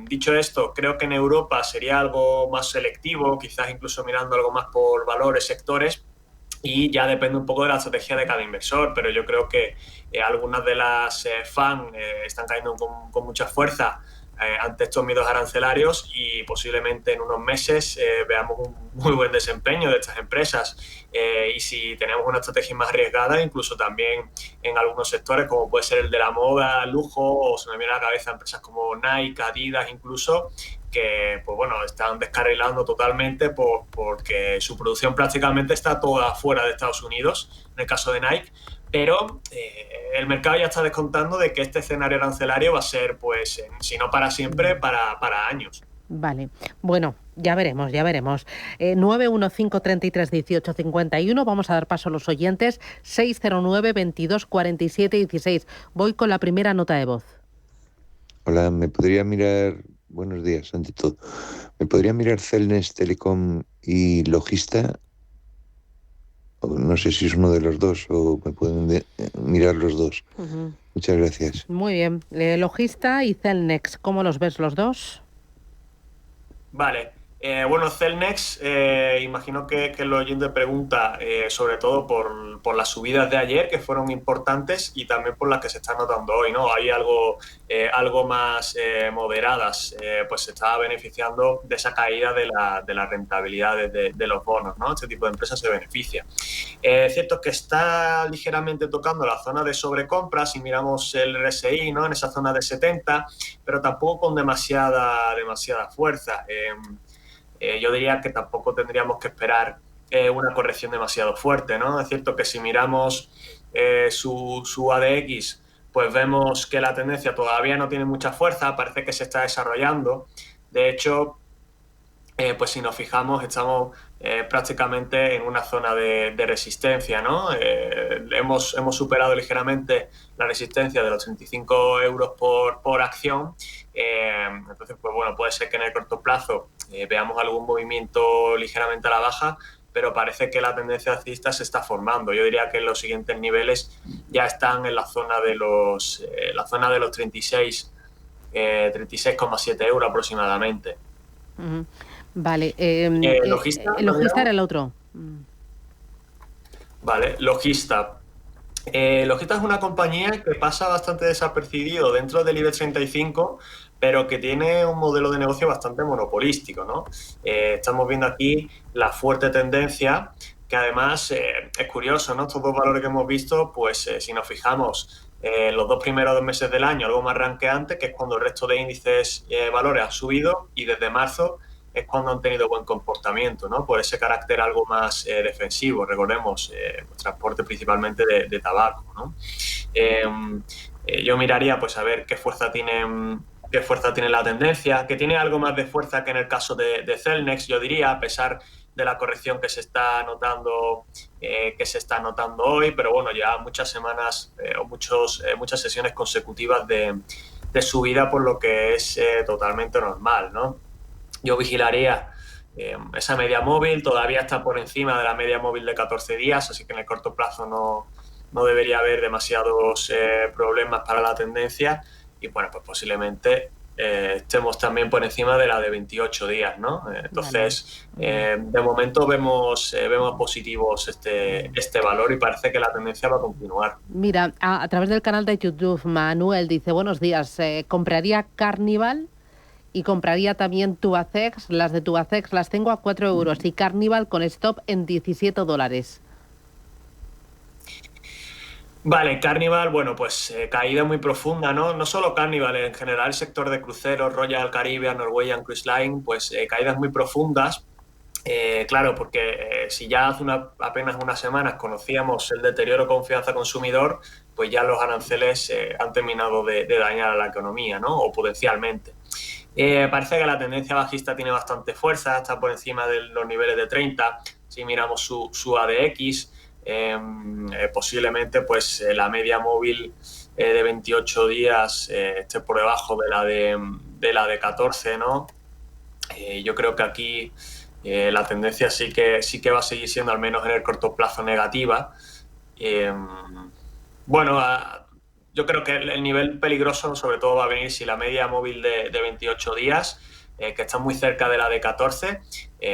Speaker 15: Dicho esto, creo que en Europa sería algo más selectivo, quizás incluso mirando algo más por valores, sectores, y ya depende un poco de la estrategia de cada inversor, pero yo creo que algunas de las FAN están cayendo con mucha fuerza ante estos miedos arancelarios y posiblemente en unos meses veamos un muy buen desempeño de estas empresas. Y si tenemos una estrategia más arriesgada, incluso también en algunos sectores, como puede ser el de la moda, lujo, o se me viene a la cabeza empresas como Nike, Adidas incluso, que pues bueno, están descarrilando totalmente porque su producción prácticamente está toda fuera de Estados Unidos, en el caso de Nike, pero el mercado ya está descontando de que este escenario arancelario va a ser, pues, si no para siempre, para años.
Speaker 2: Vale, bueno, ya veremos. 915 33 18 51, vamos a dar paso a los oyentes, 609 22 47 16. Voy con la primera nota de voz.
Speaker 16: Hola, ¿me podría mirar... Buenos días, ante todo. ¿Me podría mirar Celnex Telecom y Logista? No sé si es uno de los dos o me pueden mirar los dos. Muchas gracias.
Speaker 2: Muy bien. Logista y Celnex, ¿cómo los ves los dos?
Speaker 15: Vale. Bueno, Celnex, imagino que el oyente pregunta sobre todo por las subidas de ayer, que fueron importantes, y también por las que se están notando hoy, ¿no? Hay algo más moderadas, pues se está beneficiando de esa caída de la rentabilidad de los bonos, ¿no? Este tipo de empresas se beneficia. Es cierto que está ligeramente tocando la zona de sobrecompra, si miramos el RSI, ¿no?, en esa zona de 70, pero tampoco con demasiada fuerza. Yo diría que tampoco tendríamos que esperar una corrección demasiado fuerte, ¿no? Es cierto que si miramos su ADX, pues vemos que la tendencia todavía no tiene mucha fuerza, parece que se está desarrollando. De hecho, pues si nos fijamos, estamos prácticamente en una zona de resistencia, ¿no? Hemos superado ligeramente la resistencia de los 35 euros por acción. Entonces, pues bueno, puede ser que en el corto plazo veamos algún movimiento ligeramente a la baja, pero parece que la tendencia alcista se está formando. Yo diría que los siguientes niveles ya están en la zona de los 36,7 euros aproximadamente.
Speaker 2: Vale.
Speaker 15: Logista
Speaker 2: era el otro.
Speaker 15: Vale, Logista. Logista es una compañía que pasa bastante desapercibido dentro del IBEX 35, pero que tiene un modelo de negocio bastante monopolístico, ¿no? Estamos viendo aquí la fuerte tendencia, que además es curioso, ¿no? Estos dos valores que hemos visto, pues si nos fijamos los dos primeros meses del año, algo más ranqueante, que es cuando el resto de índices valores han subido, y desde marzo es cuando han tenido buen comportamiento, ¿no? Por ese carácter algo más defensivo. Recordemos, transporte principalmente de tabaco, ¿no? Yo miraría, pues, a ver qué fuerza tiene la tendencia, que tiene algo más de fuerza que en el caso de Celnex, yo diría, a pesar de la corrección que se está notando hoy, pero bueno, ya muchas semanas muchas sesiones consecutivas de subida, por lo que es totalmente normal, ¿no? Yo vigilaría esa media móvil, todavía está por encima de la media móvil de 14 días, así que en el corto plazo no debería haber demasiados problemas para la tendencia, y bueno, pues posiblemente estemos también por encima de la de 28 días, ¿no? Entonces, de momento vemos positivos este valor, y parece que la tendencia va a continuar.
Speaker 2: Mira, a través del canal de YouTube, Manuel dice: buenos días, compraría Carnival y compraría también Tubacex. Las de Tubacex las tengo a 4 euros y Carnival con stop en $17.
Speaker 15: Vale, Carnival, bueno, pues caída muy profunda, ¿no? No solo Carnival, en general el sector de cruceros, Royal Caribbean, Norwegian Cruise Line, pues caídas muy profundas. Claro, porque si ya hace apenas unas semanas conocíamos el deterioro de confianza consumidor, pues ya los aranceles han terminado de dañar a la economía, ¿no? O potencialmente. Parece que la tendencia bajista tiene bastante fuerza, está por encima de los niveles de 30. Si miramos su ADX, posiblemente pues la media móvil de 28 días esté por debajo de la de 14, ¿no? Yo creo que aquí la tendencia sí que va a seguir siendo, al menos en el corto plazo, negativa. Bueno, yo creo que el nivel peligroso sobre todo va a venir si la media móvil de 28 días, que está muy cerca de la de 14,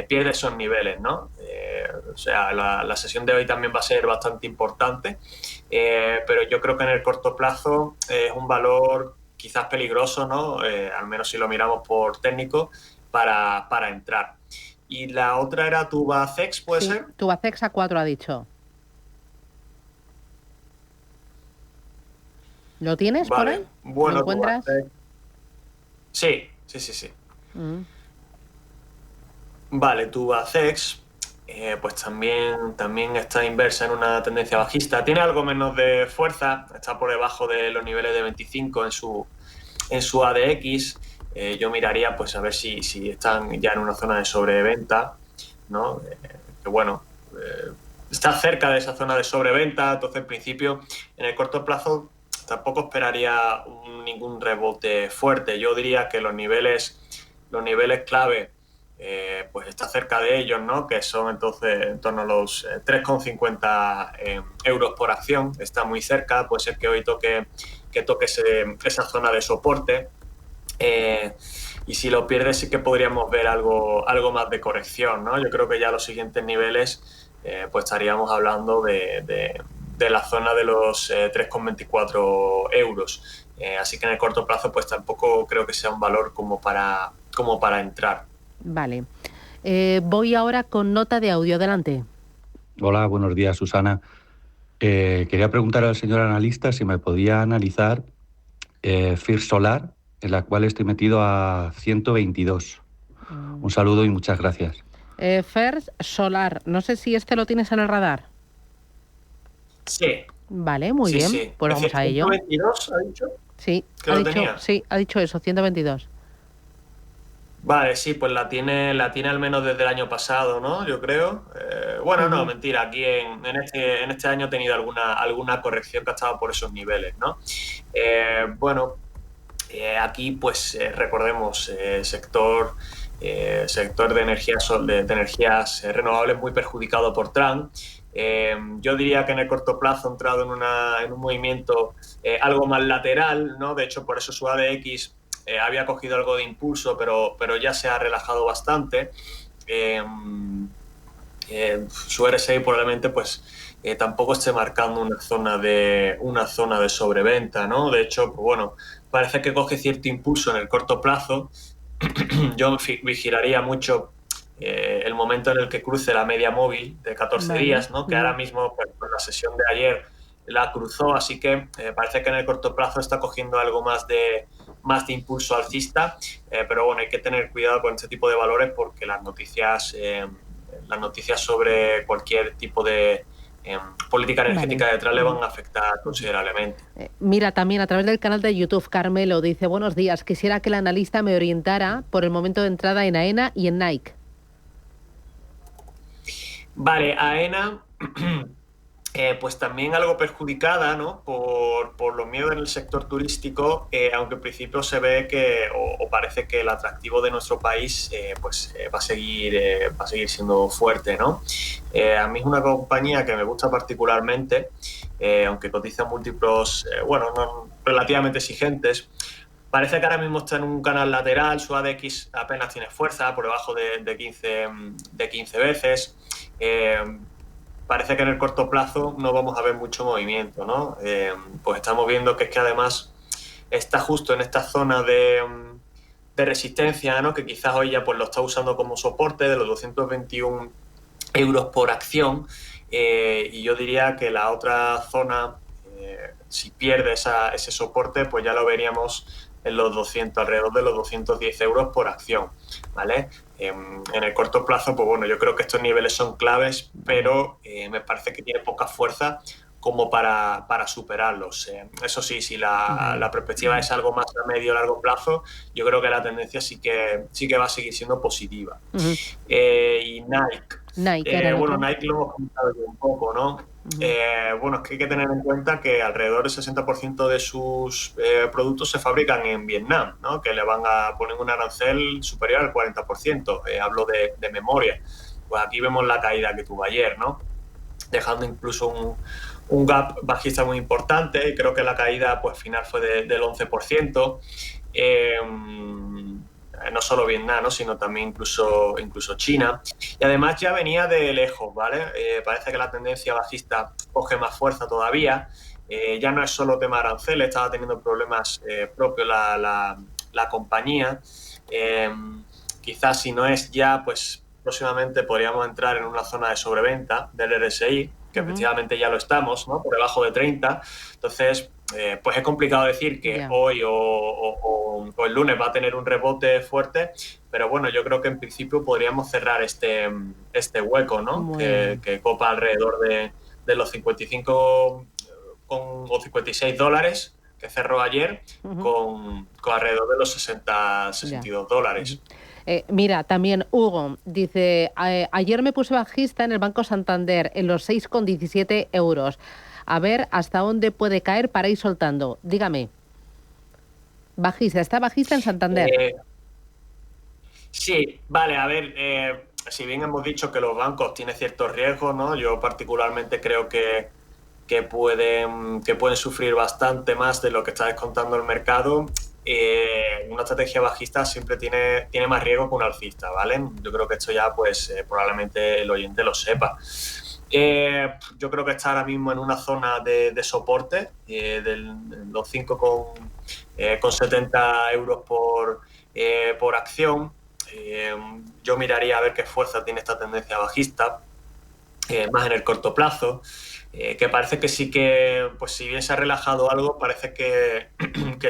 Speaker 15: pierde esos niveles, ¿no? O sea, la sesión de hoy también va a ser bastante importante, pero yo creo que en el corto plazo es un valor quizás peligroso, ¿no? Al menos si lo miramos por técnico, para entrar. Y la otra era Tubacex, ¿puede ser?
Speaker 2: Tubacex a 4 ha dicho. ¿Lo tienes por ahí?
Speaker 15: Bueno,
Speaker 2: ¿Lo encuentras?
Speaker 15: Sí. Vale, Tubacex, pues también está inversa en una tendencia bajista. Tiene algo menos de fuerza, está por debajo de los niveles de 25 en su ADX. Yo miraría pues a ver si están ya en una zona de sobreventa, ¿no? Que bueno, está cerca de esa zona de sobreventa, entonces en principio en el corto plazo tampoco esperaría ningún rebote fuerte. Yo diría que los niveles clave pues está cerca de ellos, ¿no? Que son entonces en torno a los 3,50 euros por acción, está muy cerca, puede ser que hoy toque esa zona de soporte. Y si lo pierde sí que podríamos ver algo más de corrección, ¿no? Yo creo que ya los siguientes niveles pues estaríamos hablando de la zona de los 3,24 euros. Así que en el corto plazo pues tampoco creo que sea un valor como para entrar.
Speaker 2: Vale. Voy ahora con nota de audio. Adelante.
Speaker 17: Hola, buenos días, Susana. Quería preguntar al señor analista si me podía analizar First Solar, en la cual estoy metido a 122. Un saludo y muchas gracias.
Speaker 2: First Solar, no sé si lo tienes en el radar.
Speaker 15: Sí.
Speaker 2: Vale, muy bien.
Speaker 15: Sí.
Speaker 2: Pues vamos a ello.
Speaker 15: ¿122 ha dicho?
Speaker 2: Sí,
Speaker 15: tenía.
Speaker 2: Sí, ha dicho eso, 122.
Speaker 15: Vale, sí, pues la tiene al menos desde el año pasado, ¿no? Yo creo. No, mentira. Aquí en este año ha tenido alguna corrección que ha estado por esos niveles, ¿no? Aquí, pues, recordemos, sector de energías renovables muy perjudicado por Trump. Yo diría que en el corto plazo ha entrado en un movimiento algo más lateral, ¿no? De hecho, por eso su ADX había cogido algo de impulso, pero ya se ha relajado bastante. Su RSI probablemente pues tampoco esté marcando una zona de sobreventa, ¿no? De hecho, pues bueno, parece que coge cierto impulso en el corto plazo. Yo vigilaría mucho el momento en el que cruce la media móvil de 14 días, ¿no? Que ahora mismo, pues, con la sesión de ayer la cruzó, así que parece que en el corto plazo está cogiendo algo más de impulso alcista, pero bueno, hay que tener cuidado con este tipo de valores porque las noticias sobre cualquier tipo de política energética detrás le van a afectar considerablemente.
Speaker 2: Mira, también a través del canal de YouTube, Carmelo dice: buenos días, quisiera que el analista me orientara por el momento de entrada en AENA y en Nike.
Speaker 15: Vale, AENA pues también algo perjudicada, ¿no? por los miedos en el sector turístico, aunque en principio se ve que o parece que el atractivo de nuestro país va a seguir siendo fuerte, ¿no? A mí es una compañía que me gusta particularmente, aunque cotiza múltiplos no, relativamente exigentes. Parece que ahora mismo está en un canal lateral, su ADX apenas tiene fuerza, por debajo de 15 veces. Parece que en el corto plazo no vamos a ver mucho movimiento, ¿no? Pues estamos viendo que es que además está justo en esta zona de resistencia, ¿no? Que quizás hoy ya pues lo está usando como soporte de los 221 euros por acción. Y yo diría que la otra zona si pierde ese soporte, pues ya lo veríamos en los 200, alrededor de los 210 euros por acción, ¿vale? En el corto plazo, pues bueno, yo creo que estos niveles son claves, pero me parece que tiene poca fuerza como para superarlos. Eso sí, si la perspectiva es algo más a medio o largo plazo, yo creo que la tendencia sí que va a seguir siendo positiva. Y Nike, bueno, Nike lo hemos comentado un poco, ¿no? Bueno, es que hay que tener en cuenta que alrededor del 60% de sus productos se fabrican en Vietnam, ¿no? Que le van a poner un arancel superior al 40%. Hablo de memoria. Pues aquí vemos la caída que tuvo ayer, ¿no? Dejando incluso un gap bajista muy importante, y creo que la caída pues final fue del 11%. No solo Vietnam, ¿no? Sino también incluso China. Y además ya venía de lejos, ¿vale? Parece que la tendencia bajista coge más fuerza todavía. Ya no es solo tema aranceles, estaba teniendo problemas propios la compañía. Quizás si no es ya, pues próximamente podríamos entrar en una zona de sobreventa del RSI, que efectivamente ya lo estamos, ¿no? Por debajo de 30. Entonces, pues es complicado decir que hoy o el lunes va a tener un rebote fuerte, pero bueno, yo creo que en principio podríamos cerrar este hueco, ¿no? Que copa alrededor de los 55 o 56 dólares que cerró ayer, con alrededor de los 62 dólares.
Speaker 2: Mira, también Hugo dice, ayer me puse bajista en el Banco Santander en los 6,17 euros. A ver hasta dónde puede caer para ir soltando. Dígame. ¿Está bajista en Santander?
Speaker 15: Sí, vale, a ver, si bien hemos dicho que los bancos tienen ciertos riesgos, ¿no? Yo particularmente creo que pueden sufrir bastante más de lo que está descontando el mercado. Una estrategia bajista siempre tiene más riesgo que un alcista, ¿vale? Yo creo que esto ya pues probablemente el oyente lo sepa. Yo creo que está ahora mismo en una zona de soporte de los 5,70 euros por acción. Yo miraría a ver qué fuerza tiene esta tendencia bajista, más en el corto plazo, que parece que sí que, pues si bien se ha relajado algo, parece que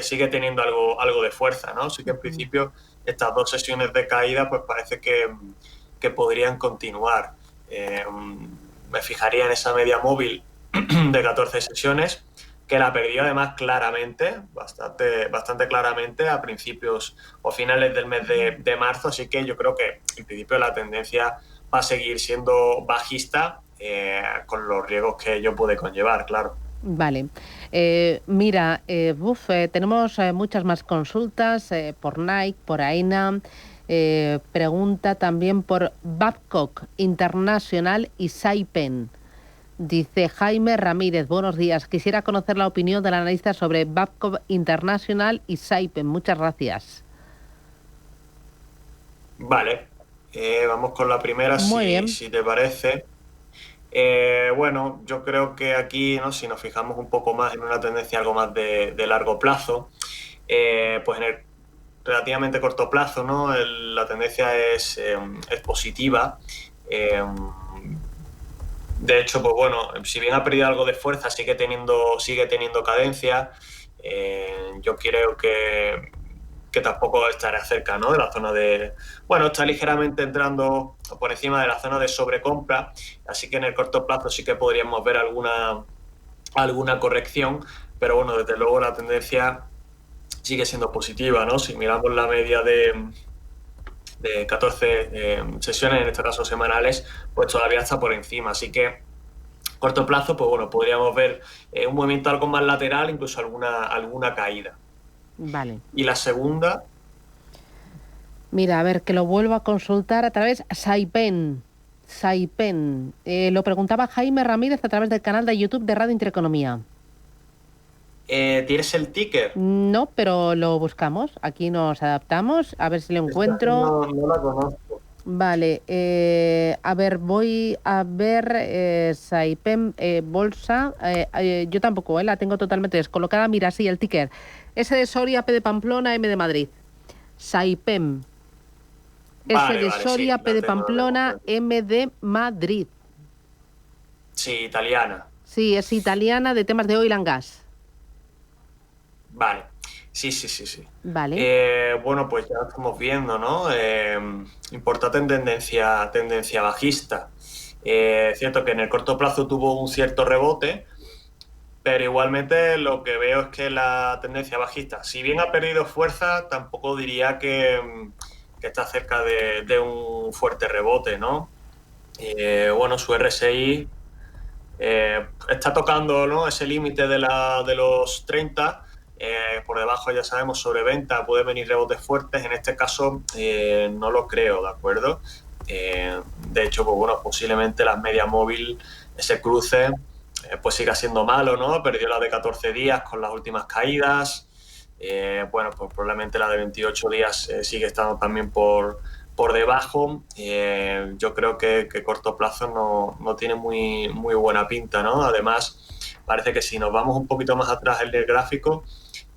Speaker 15: sigue teniendo algo de fuerza, ¿no? Sí que en principio estas dos sesiones de caída pues parece que podrían continuar. Me fijaría en esa media móvil de 14 sesiones, que la perdió además claramente, bastante claramente a principios o finales del mes de marzo, así que yo creo que en principio la tendencia va a seguir siendo bajista, con los riesgos que ello puede conllevar, claro.
Speaker 2: Vale. Mira, tenemos muchas más consultas por Nike, por AENA. Pregunta también por Babcock International y Saipem. Dice Jaime Ramírez, buenos días. Quisiera conocer la opinión del analista sobre Babcock International y Saipem. Muchas gracias.
Speaker 15: Vale, vamos con la primera, si te parece. Bueno, yo creo que aquí, ¿no? Si nos fijamos un poco más en una tendencia algo más de largo plazo, pues en el relativamente corto plazo, ¿no? La tendencia es positiva. De hecho, pues bueno, si bien ha perdido algo de fuerza, sigue teniendo cadencia. Yo creo que tampoco estará cerca, ¿no? De la zona de... Bueno, está ligeramente entrando por encima de la zona de sobrecompra, así que en el corto plazo sí que podríamos ver alguna corrección, pero bueno, desde luego la tendencia sigue siendo positiva, ¿no? Si miramos la media de 14 sesiones, en este caso semanales, pues todavía está por encima, así que corto plazo, pues bueno, podríamos ver un movimiento algo más lateral, incluso alguna caída.
Speaker 2: Vale.
Speaker 15: Y la segunda...
Speaker 2: Mira, a ver, que lo vuelvo a consultar a través Saipem. Lo preguntaba Jaime Ramírez a través del canal de YouTube de Radio Intereconomía.
Speaker 15: ¿Tienes el ticker?
Speaker 2: No, pero lo buscamos. Aquí nos adaptamos. A ver si lo encuentro.
Speaker 15: No la conozco.
Speaker 2: Vale. A ver, voy a ver Saipem Bolsa. Yo tampoco, la tengo totalmente descolocada. Mira, sí, el ticker. S de Soria, P de Pamplona, M de Madrid. Saipem. S de Soria, P de Pamplona, M de Madrid.
Speaker 15: Sí, italiana.
Speaker 2: Sí, es italiana, de temas de oil and gas.
Speaker 15: Vale, sí.
Speaker 2: Vale.
Speaker 15: Bueno, pues ya lo estamos viendo, ¿no? Importante en tendencia bajista. Es cierto que en el corto plazo tuvo un cierto rebote, pero igualmente lo que veo es que la tendencia bajista, si bien ha perdido fuerza, tampoco diría que está cerca de un fuerte rebote, ¿no? Bueno, su RSI está tocando, ¿no?, ese límite de los 30. Por debajo, ya sabemos, sobre venta puede venir rebotes fuertes. En este caso no lo creo, ¿de acuerdo? De hecho, pues bueno, posiblemente la media móvil, ese cruce, pues siga siendo malo, ¿no? Perdió la de 14 días con las últimas caídas. Bueno, pues probablemente la de 28 días sigue estando también por debajo. Yo creo que corto plazo no tiene muy buena pinta, ¿no? Además, parece que si nos vamos un poquito más atrás en el gráfico,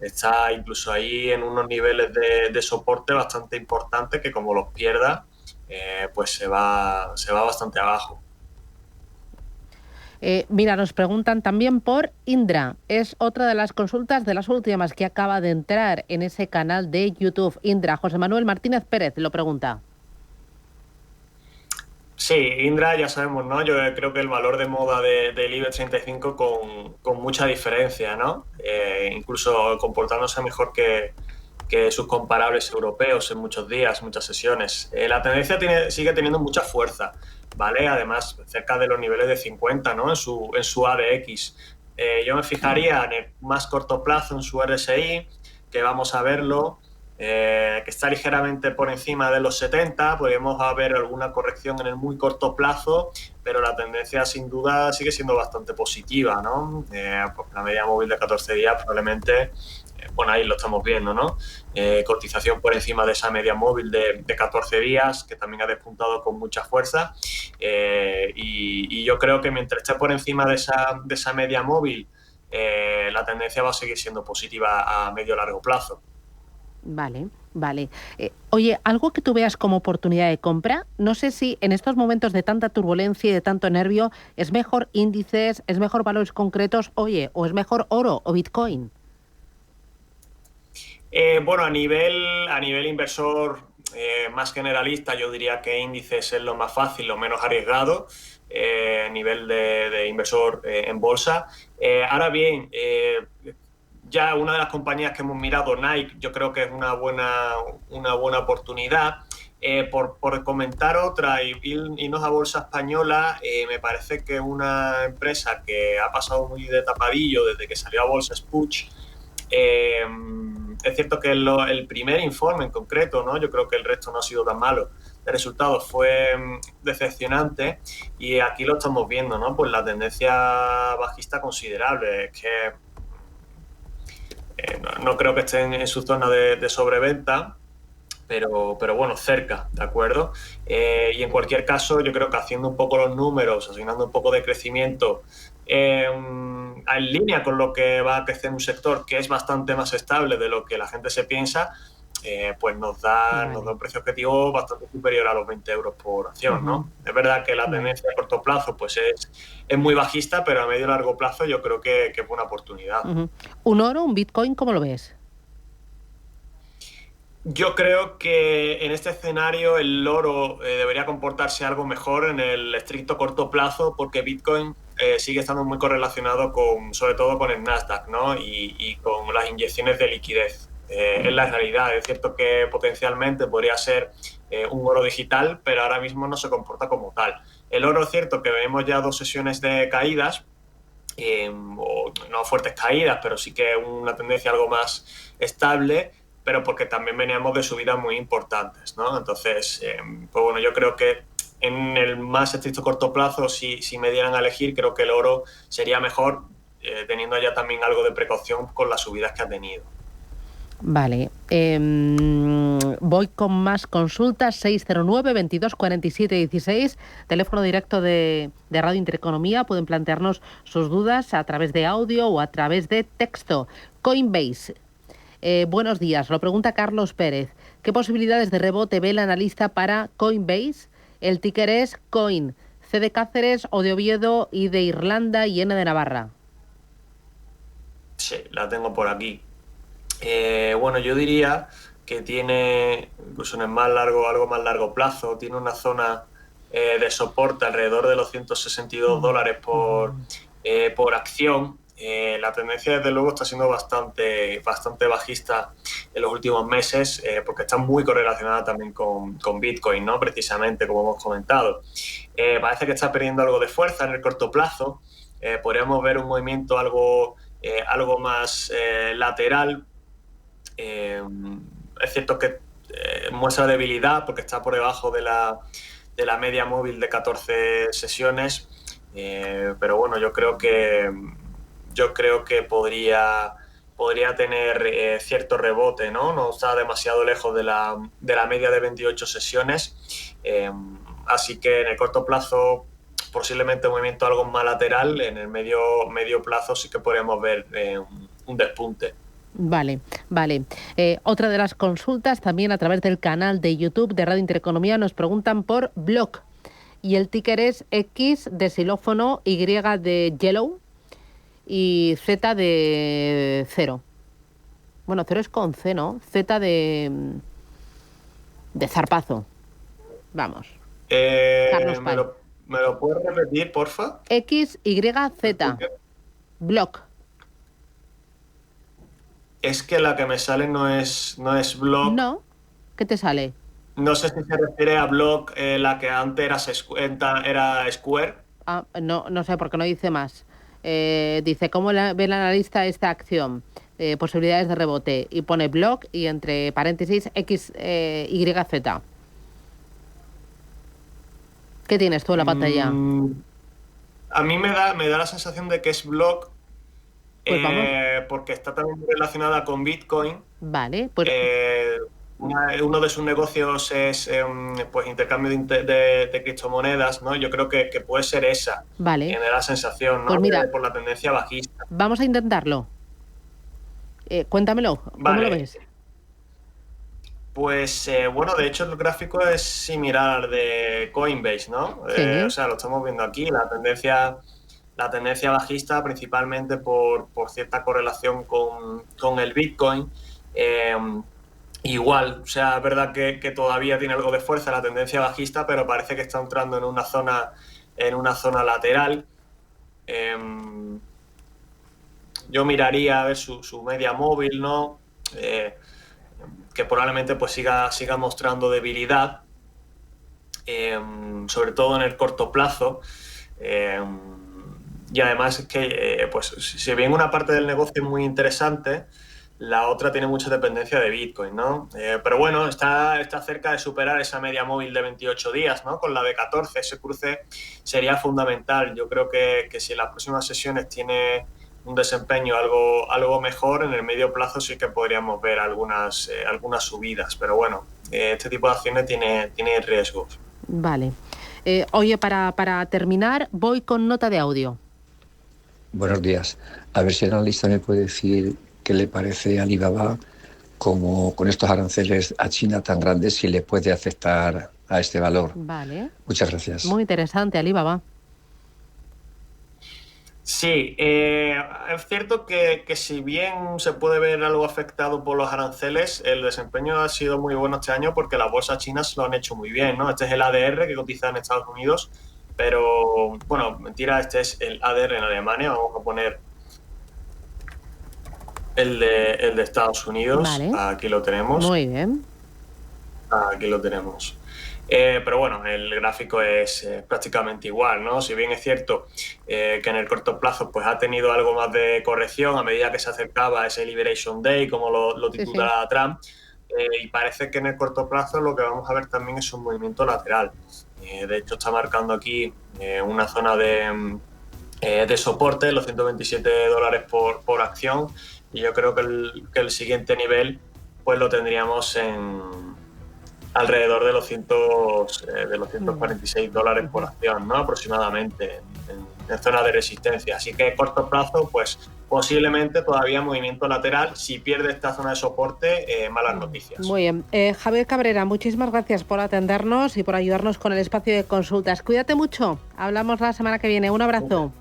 Speaker 15: está incluso ahí en unos niveles de soporte bastante importantes que, como los pierda, pues se va bastante abajo.
Speaker 2: Mira, nos preguntan también por Indra. Es otra de las consultas de las últimas que acaba de entrar en ese canal de YouTube. Indra, José Manuel Martínez Pérez lo pregunta.
Speaker 15: Sí, Indra ya sabemos, ¿no? Yo creo que el valor de moda del IBEX 35 con mucha diferencia, ¿no? Incluso comportándose mejor que sus comparables europeos en muchos días, muchas sesiones. La tendencia sigue teniendo mucha fuerza, ¿vale? Además, cerca de los niveles de 50, ¿no? En su ADX. Yo me fijaría en el más corto plazo, en su RSI, que vamos a verlo, que está ligeramente por encima de los 70. Podríamos haber alguna corrección en el muy corto plazo, pero la tendencia sin duda sigue siendo bastante positiva, ¿no? Pues la media móvil de 14 días probablemente, bueno, ahí lo estamos viendo, ¿no? Cotización por encima de esa media móvil de 14 días, que también ha despuntado con mucha fuerza. Y yo creo que mientras esté por encima de esa media móvil, la tendencia va a seguir siendo positiva a medio largo plazo.
Speaker 2: Vale. Oye, ¿algo que tú veas como oportunidad de compra? No sé si en estos momentos de tanta turbulencia y de tanto nervio es mejor índices, es mejor valores concretos, oye, o es mejor oro o Bitcoin.
Speaker 15: Bueno, a nivel inversor más generalista, yo diría que índices es lo más fácil, lo menos arriesgado, a nivel de inversor en bolsa. Ahora bien, ya una de las compañías que hemos mirado, Nike, yo creo que es una buena oportunidad. Por comentar otra y irnos a bolsa española, me parece que una empresa que ha pasado muy de tapadillo desde que salió a bolsa es Puig. Es cierto que el primer informe en concreto, ¿no? Yo creo que el resto no ha sido tan malo. El resultado fue decepcionante y aquí lo estamos viendo, ¿no? Pues la tendencia bajista considerable. Es que no creo que estén en su zona de sobreventa, pero bueno, cerca, ¿de acuerdo? Y en cualquier caso, yo creo que haciendo un poco los números, asignando un poco de crecimiento, en línea con lo que va a crecer un sector que es bastante más estable de lo que la gente se piensa, pues nos da un precio objetivo bastante superior a los 20 euros por acción, ¿no? Es verdad que la tendencia a corto plazo pues es muy bajista, pero a medio y largo plazo yo creo que es buena oportunidad.
Speaker 2: ¿Un oro, un Bitcoin, cómo lo ves?
Speaker 15: Yo creo que en este escenario el oro debería comportarse algo mejor en el estricto corto plazo, porque Bitcoin sigue estando muy correlacionado sobre todo con el Nasdaq, ¿no? Y con las inyecciones de liquidez. Es la realidad. Es cierto que potencialmente podría ser un oro digital, pero ahora mismo no se comporta como tal. El oro es cierto que vemos ya 2 sesiones de caídas, o no fuertes caídas, pero sí que una tendencia algo más estable, pero porque también veníamos de subidas muy importantes, ¿no? Entonces, pues bueno, yo creo que en el más estricto corto plazo, si me dieran a elegir, creo que el oro sería mejor, teniendo ya también algo de precaución con las subidas que ha tenido.
Speaker 2: Vale. Voy con más consultas. 609 22 47 16, teléfono directo de Radio Intereconomía. Pueden plantearnos sus dudas a través de audio o a través de texto. Coinbase. Buenos días, lo pregunta Carlos Pérez. ¿Qué posibilidades de rebote ve el analista para Coinbase? El ticker es COIN, C de Cáceres, O de Oviedo, I de Irlanda y N de Navarra.
Speaker 15: Sí, la tengo por aquí. Bueno, yo diría que tiene, incluso en el algo más largo plazo, tiene una zona de soporte alrededor de los $162 por acción. La tendencia, desde luego, está siendo bastante bajista en los últimos meses, porque está muy correlacionada también con Bitcoin, ¿no? Precisamente, como hemos comentado. Parece que está perdiendo algo de fuerza en el corto plazo. Podríamos ver un movimiento algo más lateral. Es cierto que muestra debilidad porque está por debajo de la media móvil de 14 sesiones, pero bueno, yo creo que podría tener cierto rebote, ¿no? No está demasiado lejos de la media de 28 sesiones, así que en el corto plazo posiblemente un movimiento algo más lateral. En el medio plazo sí que podríamos ver un despunte.
Speaker 2: Vale. Otra de las consultas, también a través del canal de YouTube de Radio Intereconomía, nos preguntan por Block. Y el ticker es X de xilófono, Y de yellow y Z de cero. Bueno, cero es con C, ¿no? Z de zarpazo. Vamos. Carlos Paz.
Speaker 15: ¿Me lo puedes repetir, porfa?
Speaker 2: X, Y, Z. Block.
Speaker 15: Es que la que me sale no es Block.
Speaker 2: No. ¿Qué te sale?
Speaker 15: No sé si se refiere a Block, la que antes era Square.
Speaker 2: No sé, porque no dice más. Dice, ¿cómo ve el analista esta acción? Posibilidades de rebote. Y pone Block y entre paréntesis X, Y, Z. ¿Qué tienes tú en la pantalla?
Speaker 15: A mí me da la sensación de que es Block.
Speaker 2: Pues vamos.
Speaker 15: Porque está también relacionada con Bitcoin.
Speaker 2: Vale, pues...
Speaker 15: uno de sus negocios es pues intercambio de criptomonedas, ¿no? Yo creo que puede ser esa.
Speaker 2: Vale.
Speaker 15: Me da la sensación, ¿no?
Speaker 2: Pues mira,
Speaker 15: por la tendencia bajista.
Speaker 2: Vamos a intentarlo. Cuéntamelo, ¿cómo lo ves?
Speaker 15: Pues bueno, de hecho el gráfico es similar al de Coinbase, ¿no?
Speaker 2: Sí.
Speaker 15: O sea, lo estamos viendo aquí, la tendencia bajista principalmente por cierta correlación con el Bitcoin. Igual, o sea, es verdad que todavía tiene algo de fuerza la tendencia bajista, pero parece que está entrando en una zona lateral. Yo miraría a ver su media móvil, ¿no? Que probablemente pues siga mostrando debilidad, sobre todo en el corto plazo. Y además es que, pues, si bien una parte del negocio es muy interesante, la otra tiene mucha dependencia de Bitcoin, ¿no? Pero bueno, está cerca de superar esa media móvil de 28 días, ¿no? Con la de 14, ese cruce sería fundamental. Yo creo que si en las próximas sesiones tiene un desempeño algo mejor, en el medio plazo sí que podríamos ver algunas subidas. Pero bueno, este tipo de acciones tiene riesgos.
Speaker 2: Vale. Oye, para terminar, voy con nota de audio.
Speaker 18: Buenos días. A ver si el analista me puede decir qué le parece a Alibaba como con estos aranceles a China tan grandes, si le puede afectar a este valor.
Speaker 2: Vale.
Speaker 18: Muchas gracias.
Speaker 2: Muy interesante, Alibaba.
Speaker 15: Sí, es cierto que si bien se puede ver algo afectado por los aranceles, el desempeño ha sido muy bueno este año porque las bolsas chinas lo han hecho muy bien, ¿no? Este es el ADR que cotiza en Estados Unidos, pero, bueno, mentira, este es el ADR en Alemania. Vamos a poner el de Estados Unidos.
Speaker 2: Vale.
Speaker 15: Aquí lo tenemos.
Speaker 2: Muy bien.
Speaker 15: Aquí lo tenemos. Pero bueno, el gráfico es prácticamente igual, ¿no? Si bien es cierto que en el corto plazo pues ha tenido algo más de corrección a medida que se acercaba a ese Liberation Day, como lo titula Trump, y parece que en el corto plazo lo que vamos a ver también es un movimiento lateral. De hecho, está marcando aquí una zona de soporte, los $127 por acción, y yo creo que el siguiente nivel pues lo tendríamos alrededor de los $146 por acción, ¿no? Aproximadamente, en zona de resistencia. Así que a corto plazo, pues posiblemente todavía movimiento lateral. Si pierde esta zona de soporte, malas noticias.
Speaker 2: Muy bien. Javier Cabrera, muchísimas gracias por atendernos y por ayudarnos con el espacio de consultas. Cuídate mucho. Hablamos la semana que viene. Un abrazo.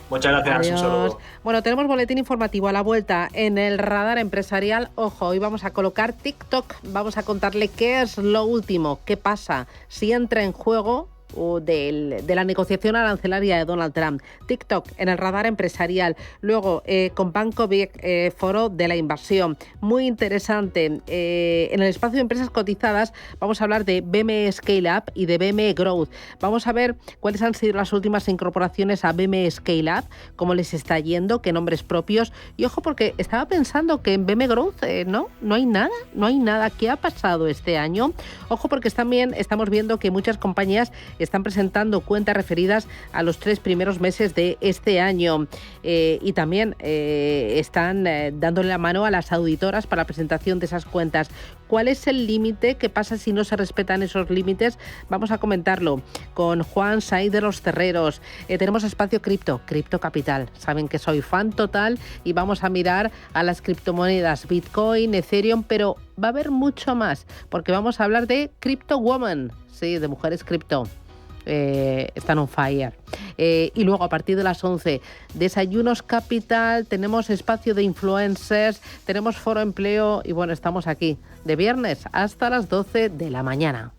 Speaker 15: Muchas gracias.
Speaker 2: Adiós.
Speaker 15: Un saludo.
Speaker 2: Bueno, tenemos boletín informativo a la vuelta en el radar empresarial. Ojo, hoy vamos a colocar TikTok. Vamos a contarle qué es lo último, qué pasa, si entra en juego de la negociación arancelaria de Donald Trump. TikTok en el radar empresarial. Luego, con Banco Vic, foro de la inversión. Muy interesante. En el espacio de empresas cotizadas vamos a hablar de BME Scale Up y de BME Growth. Vamos a ver cuáles han sido las últimas incorporaciones a BME Scale Up, cómo les está yendo, qué nombres propios. Y ojo, porque estaba pensando que en BME Growth no hay nada. ¿Qué ha pasado este año? Ojo, porque también estamos viendo que muchas compañías están presentando cuentas referidas a los 3 primeros meses de este año y también están dándole la mano a las auditoras para la presentación de esas cuentas. ¿Cuál es el límite? ¿Qué pasa si no se respetan esos límites? Vamos a comentarlo con Juan Saiz de los Terreros. Tenemos espacio cripto capital. Saben que soy fan total y vamos a mirar a las criptomonedas Bitcoin, Ethereum, pero va a haber mucho más porque vamos a hablar de Crypto Woman, sí, de mujeres cripto. Están on fire. Y luego a partir de las 11, Desayunos Capital, tenemos espacio de influencers, tenemos foro empleo y bueno, estamos aquí de viernes hasta las 12 de la mañana.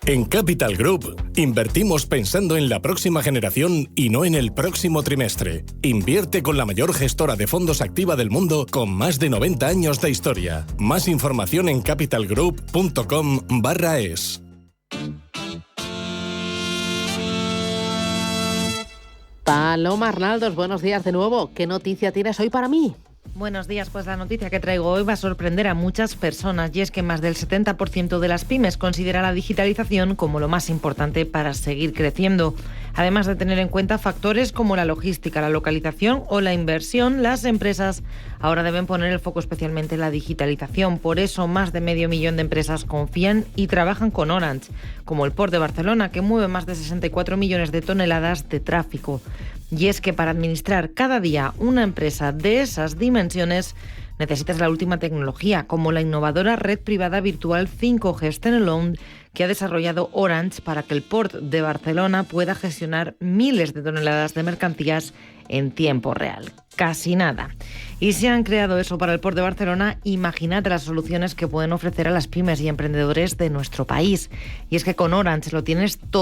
Speaker 19: En Capital Group, invertimos pensando en la próxima generación y no en el próximo trimestre. Invierte con la mayor gestora de fondos activa del mundo con más de 90 años de historia. Más información en capitalgroup.com/es.
Speaker 2: Paloma Arnaldos, buenos días de nuevo. ¿Qué noticia tienes hoy para mí?
Speaker 3: Buenos días, pues la noticia que traigo hoy va a sorprender a muchas personas y es que más del 70% de las pymes considera la digitalización como lo más importante para seguir creciendo. Además de tener en cuenta factores como la logística, la localización o la inversión, las empresas ahora deben poner el foco especialmente en la digitalización. Por eso, más de 500.000 de empresas confían y trabajan con Orange, como el Port de Barcelona, que mueve más de 64 millones de toneladas de tráfico. Y es que para administrar cada día una empresa de esas dimensiones necesitas la última tecnología, como la innovadora red privada virtual 5G Standalone que ha desarrollado Orange para que el Port de Barcelona pueda gestionar miles de toneladas de mercancías en tiempo real. Casi nada. Y si han creado eso para el Port de Barcelona, imaginad las soluciones que pueden ofrecer a las pymes y emprendedores de nuestro país. Y es que con Orange lo tienes todo.